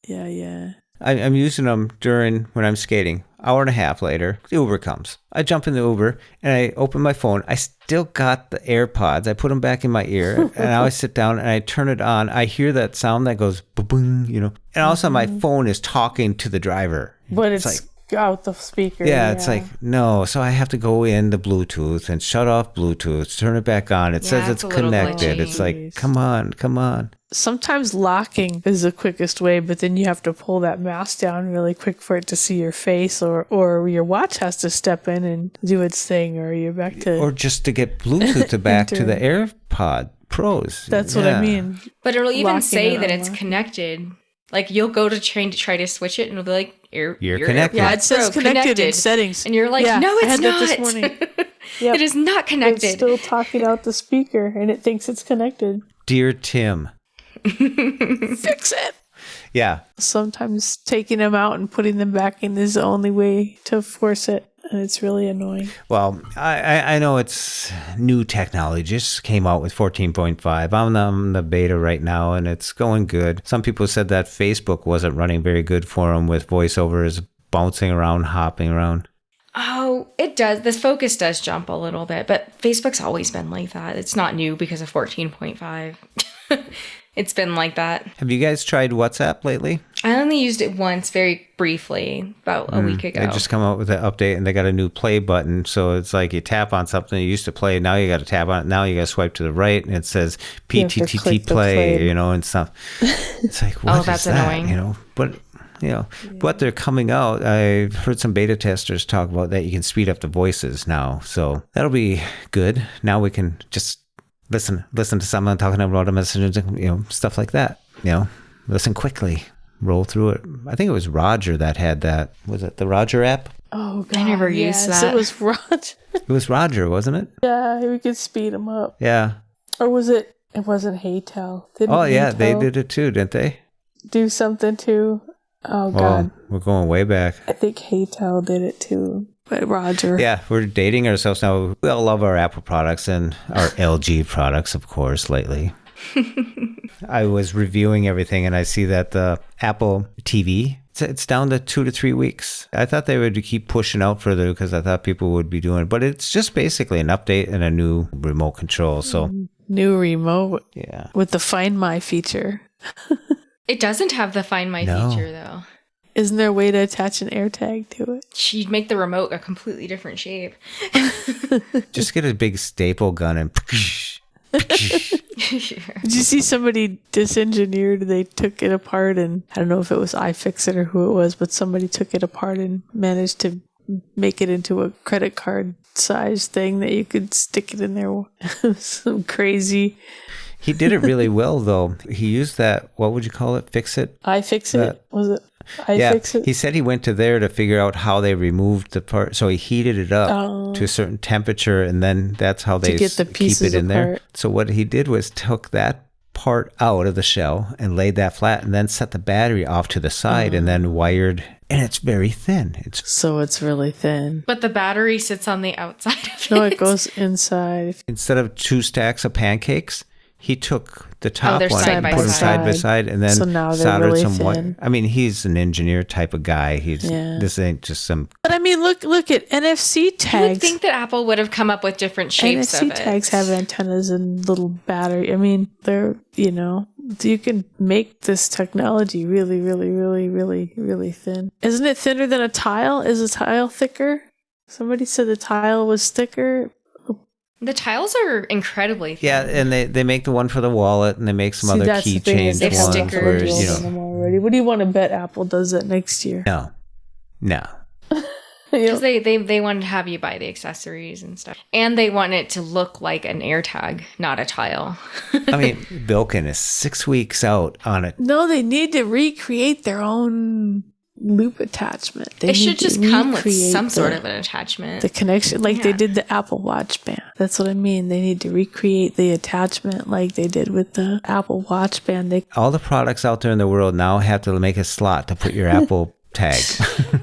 Yeah. I'm using them when I'm skating. Hour and a half later, the Uber comes. I jump in the Uber and I open my phone. I still got the AirPods. I put them back in my ear and I sit down and I turn it on. I hear that sound that goes boom, and also my phone is talking to the driver. But it's like out the speaker. Yeah, it's like, no. So I have to go in the Bluetooth and shut off Bluetooth, turn it back on. It says it's connected. It's like, come on. Sometimes locking is the quickest way, but then you have to pull that mask down really quick for it to see your face, or your watch has to step in and do its thing, or you're back to... Or just to get Bluetooth back to the AirPod Pros. That's what I mean. But it'll even Locking say it that on it's lock. connected. Like you'll go to try to switch it and it'll be like, You're your connected. AirPods It says Pro connected in settings. And you're like, Yeah, no, I it's had not. that this morning. Yep. It is not It's connected. still talking out the speaker, and it thinks it's connected. Dear Tim. Fix it! Yeah. Sometimes taking them out and putting them back in is the only way to force it, and it's really annoying. Well, I know it's new technology. Just came out with 14.5. I'm on the beta right now, and it's going good. Some people said that Facebook wasn't running very good for them with voiceovers bouncing around, hopping around. Oh, it does. The focus does jump a little bit, but Facebook's always been like that. It's not new because of 14.5. It's been like that. Have you guys tried WhatsApp lately? I only used it once, very briefly, about a week ago. They just come out with an update, and they got a new play button. So it's like you tap on something you used to play. Now you got to tap on it. Now you got to swipe to the right, and it says You have to PTTT click the play, play. and stuff. It's like, what that's is that? annoying. But but they're coming out. I've heard some beta testers talk about that you can speed up the voices now. So that'll be good. Now we can just listen to someone talking about a message, stuff like that. Listen quickly, roll through it. I think it was Roger that had that. Was it the Roger app? Oh, God. I never used that. It was Roger. It was Roger, wasn't it? Yeah, we could speed them up. Yeah. Or was it? It wasn't Haytel. Oh, yeah, they did it too, didn't they? Do something too. Oh, God. We're going way back. I think Haytel did it too. But Roger. Yeah, we're dating ourselves now. We all love our Apple products and our LG products, of course, lately. I was reviewing everything and I see that the Apple TV, it's down to 2 to 3 weeks. I thought they would keep pushing out further because I thought people would be doing it. But it's just basically an update and a new remote control. So New remote. Yeah. With the Find My feature. It doesn't have the Find My feature, though. Isn't there a way to attach an AirTag to it? She'd make the remote a completely different shape. Just get a big staple gun and Did you see somebody disengineered? They took it apart, and I don't know if it was iFixit or who it was, but somebody took it apart and managed to make it into a credit card size thing that you could stick it in there. Some crazy. He did it really well, though. He used that, what would you call it? Fix it? iFixit? Was it? Yeah, iFixit? he said he went to there to figure out how they removed the part. So he heated it up to a certain temperature, and then that's how they get the keep it in pieces there. apart. So what he did was took that part out of the shell and laid that flat, and then set the battery off to the side, and then wired. And it's very thin. So it's really thin. But the battery sits on the outside of it. No, it goes inside. Instead of 2 stacks of pancakes, he took the top they're one side and by put them side. side by side, and then So now they're soldered really some thin. wire. I mean, he's an engineer type of guy. This ain't just some. But I mean, look at NFC You would tags. think that Apple would have come up with different shapes NFC of it. tags have antennas and little battery. I mean, they're, you can make this technology really, really, really, really, really thin. Isn't it thinner than a tile? Is a tile thicker? Somebody said the tile was thicker. The tiles are incredibly thin. Yeah, and they make the one for the wallet, and they make some other that's the thing, is keychains they have ones stickers. where, stickers on them already. What do you want to bet Apple does that next year? No. Because they wanted to have you buy the accessories and stuff. And they want it to look like an AirTag, not a tile. I mean, Bilkin is 6 weeks out on it. No, they need to recreate their own loop attachment. They It should need to just come with recreate some sort of an attachment. the connection, like they Yeah. did the Apple Watch band. That's what I mean. They need to recreate the attachment like they did with the Apple Watch band. All the products out there in the world now have to make a slot to put your Apple tag.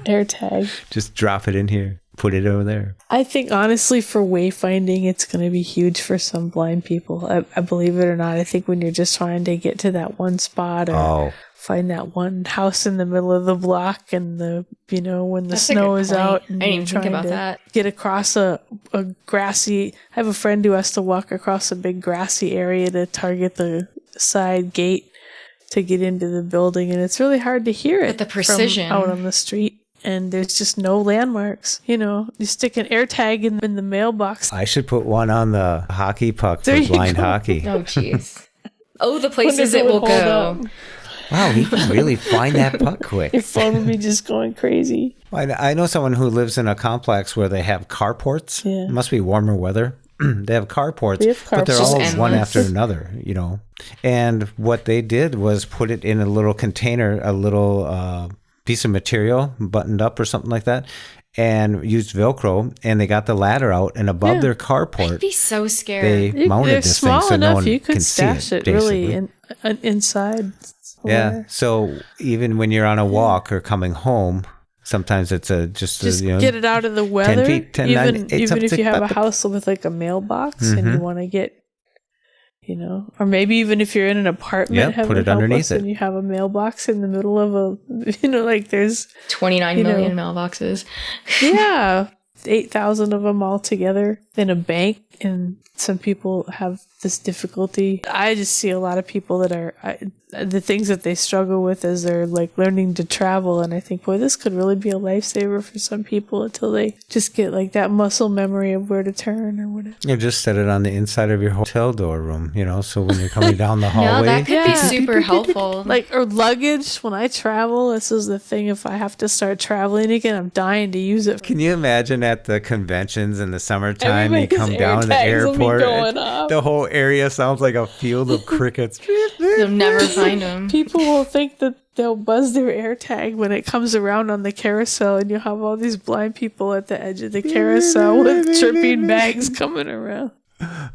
AirTag. Just drop it in here. Put it over there. I think honestly, for wayfinding, it's going to be huge for some blind people. I believe it or not. I think when you're just trying to get to that one spot or find that one house in the middle of the block, and when the That's a snow good is point. out, I and didn't you're even think trying about to that. get across a grassy. I have a friend who has to walk across a big grassy area to target the side gate to get into the building, and it's really hard to hear it But the precision. from out on the street. And there's just no landmarks. You stick an AirTag in the mailbox. I should put one on the hockey puck There for you blind go. hockey. Oh, jeez. Oh, the places Wonder if it will would hold go. up. Wow, he can really find that puck quick. Your phone would be just going crazy. I know someone who lives in a complex where they have carports. Yeah. It must be warmer weather. They have carports, We have but they're carports. all Just one endless. after another, And what they did was put it in a little container, a little piece of material buttoned up or something like that, and used Velcro, and they got the ladder out, and above their I'd carport, be so scared. they mounted They're this thing small so no enough one you can could see stash it really basically. inside. Yeah. somewhere. So even when you're on a walk or coming home, sometimes it's just get it out of the weather. 10 feet, 10, even 9, 8, even if you have a something. house with like a mailbox and you want to get, or maybe even if you're in an apartment, Yeah, having put it help underneath us it. and you have a mailbox in the middle of like there's 29 million mailboxes. yeah, 8,000 of them all together in a bank, and some people have this difficulty. I just see a lot of people that are the things that they struggle with as they're like learning to travel, and I think, boy, this could really be a lifesaver for some people until they just get like that muscle memory of where to turn or whatever. You just set it on the inside of your hotel door room, so when you're coming down the No, hallway. that could be Yeah. super helpful. Like, or luggage. When I travel, this is the thing. If I have to start traveling again, I'm dying to use it. Can you imagine at the conventions in the summertime, you Everybody's come down to the AirTags will be airport, going and off. the whole area sounds like a field of crickets. You'll never find them. People will think that they'll buzz their AirTag when it comes around on the carousel, and you'll have all these blind people at the edge of the carousel with tripping bags coming around.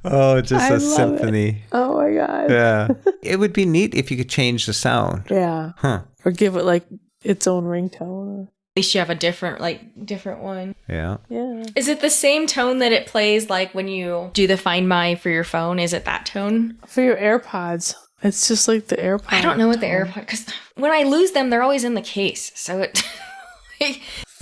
Oh, just I a love symphony. Oh my god. Yeah. It would be neat if you could change the sound. Yeah. Huh. Or give it like its own ringtone. At least you have a different one. Yeah. Yeah. Is it the same tone that it plays like when you do the Find My for your phone? Is it that tone? For your AirPods. It's just like the AirPods. I don't know what the AirPod, because when I lose them, they're always in the case. So it,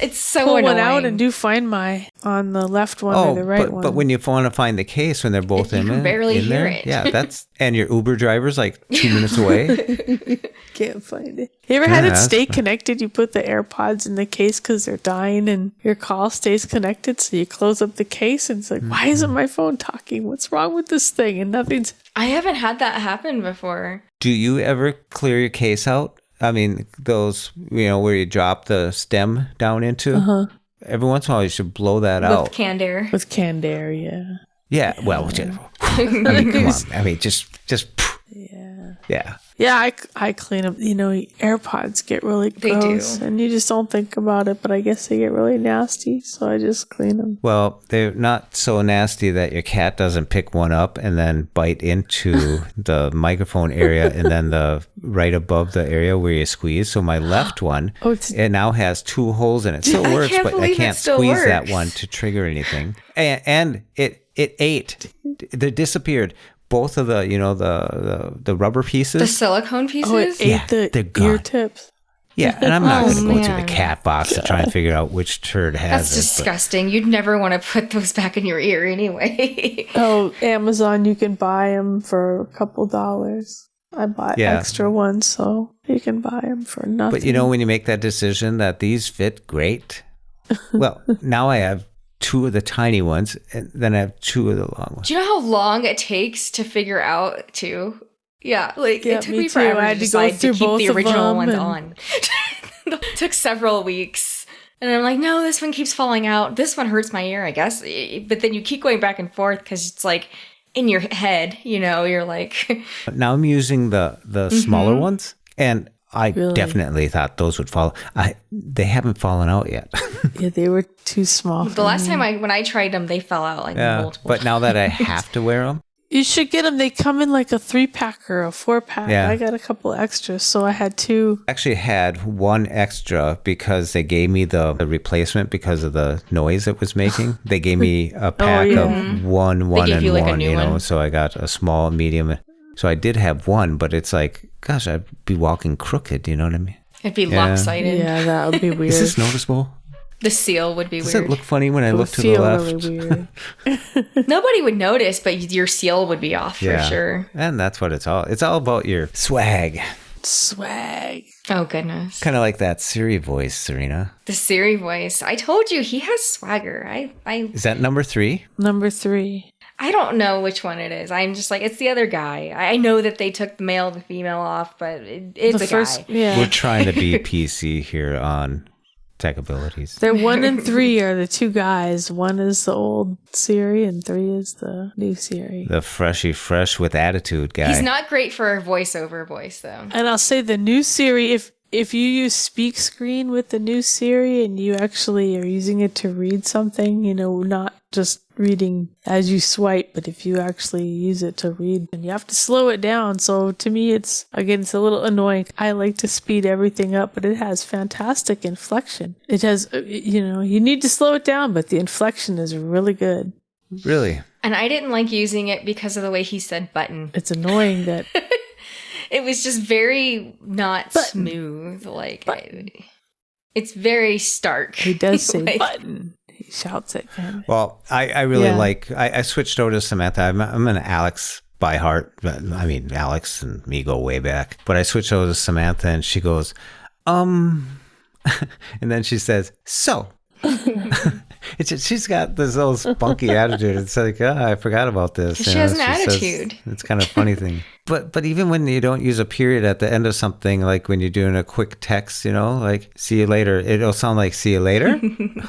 It's so pull annoying. one out and do Find My on the left one or the right one. But when you want to find the case when they're both You can barely hear there, it. yeah, and your Uber driver's like 2 minutes away. Can't find it. You ever had it stay connected? You put the AirPods in the case because they're dying and your call stays connected. So you close up the case and it's like, why isn't my phone talking? What's wrong with this thing? And nothing's... I haven't had that happen before. Do you ever clear your case out? I mean, those, where you drop the stem down into? Uh-huh. Every once in a while, you should blow that out. With canned air. With canned air, yeah. Yeah, well, I mean, come on. I mean, just... Yeah. Yeah. Yeah, I clean them. AirPods get really gross. They do. And you just don't think about it, but I guess they get really nasty, so I just clean them. Well, they're not so nasty that your cat doesn't pick one up and then bite into the microphone area and then the right above the area where you squeeze. So my left one, it now has 2 holes in it. It still works, but I can't squeeze that one to trigger anything. And it ate. They disappeared. Both of the, the rubber pieces. The silicone pieces? Oh, it ate the ear tips. Yeah, and I'm not going to go through the cat box to try and figure out which turd has That's it. That's disgusting. You'd never want to put those back in your ear anyway. Oh, Amazon, you can buy them for a couple dollars. I bought extra ones, so you can buy them for nothing. But when you make that decision that these fit great, well, now I have 2 of the tiny ones, and then I have 2 of the long ones. Do you know how long it takes to figure out, too? Yeah, it took me forever to decide to keep the original ones on. It took several weeks. And I'm like, no, this one keeps falling out. This one hurts my ear, I guess. But then you keep going back and forth because it's like in your head, you're like... Now I'm using the smaller ones, and I definitely thought those would fall. They haven't fallen out yet. Yeah, they were too small. The last time when I tried them, they fell out multiple. But now that I have to wear them, you should get them. They come in like a 3-pack or a 4-pack. Yeah. I got a couple extras, so I had 2. Actually had 1 extra because they gave me the replacement because of the noise it was making. They gave me a pack of 1, and 1, one. So I got a small, medium. So I did have 1, but it's like, gosh, I'd be walking crooked, you know what I mean? It'd be lopsided. Yeah, that would be weird. Is this noticeable? The seal would be Does weird. it look funny when I look to the left? Really weird. Nobody would notice, but your seal would be off for sure. And that's what it's all about your swag. Swag. Oh, goodness. Kind of like that Siri voice, Serina. The Siri voice. I told you, he has swagger. Is that number 3? Number 3. I don't know which one it is. I'm just like, it's the other guy. I know that they took the male and the female off, but it's a guy. Yeah. We're trying to be PC here on Tech Abilities. They're 1 and 3 are the 2 guys. 1 is the old Siri and 3 is the new Siri. The freshy fresh with attitude guy. He's not great for a voiceover voice, though. And I'll say the new Siri, if you use speak screen with the new Siri and you actually are using it to read something, not just reading as you swipe, but if you actually use it to read, and you have to slow it down. So to me, it's a little annoying. I like to speed everything up, but it has fantastic inflection. It has, you need to slow it down, but the inflection is really good. Really? And I didn't like using it because of the way he said button. It's annoying that... It was just very not smooth. It's very stark. He does say button. He shouts it. Well, I really like... I switched over to Samantha. I'm an Alex by heart. I mean, Alex and me go way back. But I switched over to Samantha, and she goes, and then she says, so... She's got this little spunky attitude. It's like, I forgot about this. She has an attitude. It's kind of a funny thing. But even when you don't use a period at the end of something, like when you're doing a quick text, like, see you later, it'll sound like, see you later?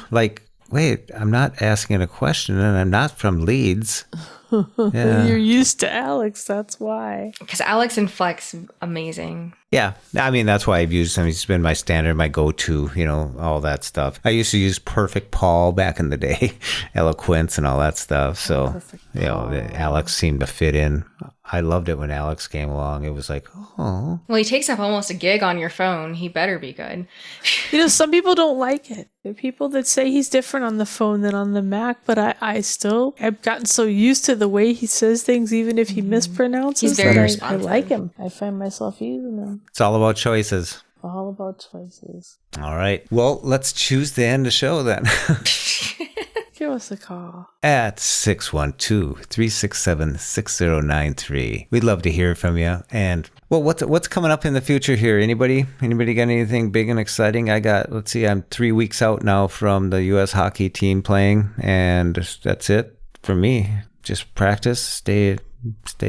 Like, wait, I'm not asking a question, and I'm not from Leeds. Yeah. You're used to Alex, that's why. Because Alex and Flex, amazing. Yeah, I mean, that's why I've used him. He's been my standard, my go-to, all that stuff. I used to use Perfect Paul back in the day, Eloquence and all that stuff. So, Alex seemed to fit in. I loved it when Alex came along. It was like, oh. Well, he takes up almost a gig on your phone. He better be good. Some people don't like it. There are people that say he's different on the phone than on the Mac, but I've gotten so used to the way he says things, even if he mispronounces, He's very that responsive. I like him. I find myself using him. It's all about choices. All about choices. All right. Well, let's choose to end the show then. Give us a call. At 612-367-6093. We'd love to hear from you. And, well, what's coming up in the future here? Anybody got anything big and exciting? I'm 3 weeks out now from the U.S. hockey team playing, and that's it for me. Just practice, stay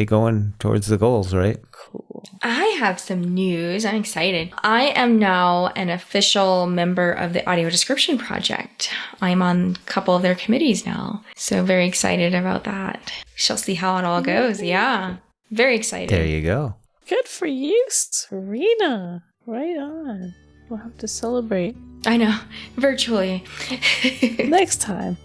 going towards the goals, right? Cool. I have some news. I'm excited. I am now an official member of the Audio Description Project. I'm on a couple of their committees now. So very excited about that. Shall see how it all goes. Yeah. Very excited. There you go. Good for you, Serina. Right on. We'll have to celebrate. I know. Virtually. Next time.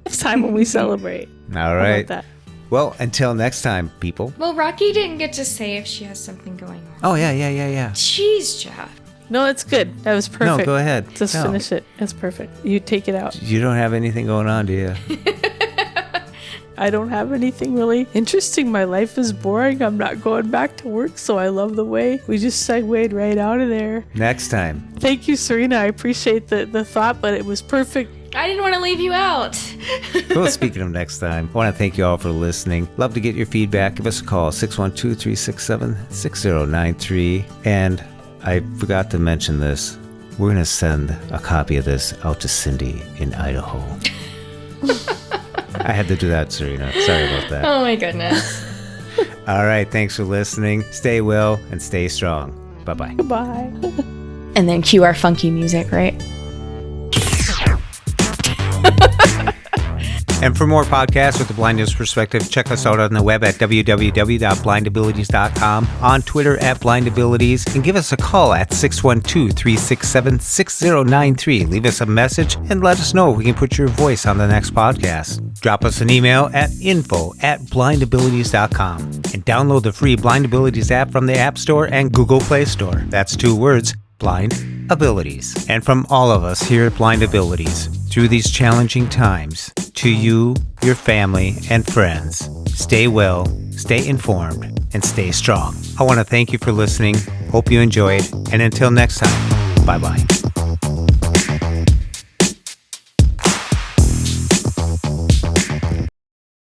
Next time when we celebrate. All right. How about that? Well, until next time, people. Well, Raqi didn't get to say if she has something going on. Oh, yeah. Jeez, Jeff. No, that's good. That was perfect. No, go ahead. Just No. finish it. That's perfect. You take it out. You don't have anything going on, do you? I don't have anything really interesting. My life is boring. I'm not going back to work, so I love the way we just segued right out of there. Next time. Thank you, Serina. I appreciate the thought, but it was perfect. I didn't want to leave you out. Well, speaking of next time, I want to thank you all for listening. Love to get your feedback. Give us a call, 612-367-6093. And I forgot to mention this. We're going to send a copy of this out to Cindy in Idaho. I had to do that, Serina. Sorry about that. Oh, my goodness. All right. Thanks for listening. Stay well and stay strong. Bye-bye. Goodbye. And then cue our funky music, right? And for more podcasts with the blindness perspective, check us out on the web at www.blindabilities.com, on Twitter at blindabilities, and give us a call at 612-367-6093. Leave us a message and let us know if we can put your voice on the next podcast. Drop us an email at info@blindabilities.com and download the free Blind Abilities app from the App Store and Google Play Store. That's 2 words, Blind Abilities. And from all of us here at Blind Abilities, through these challenging times, to you, your family, and friends, stay well, stay informed, and stay strong. I want to thank you for listening. Hope you enjoyed. And until next time, bye-bye.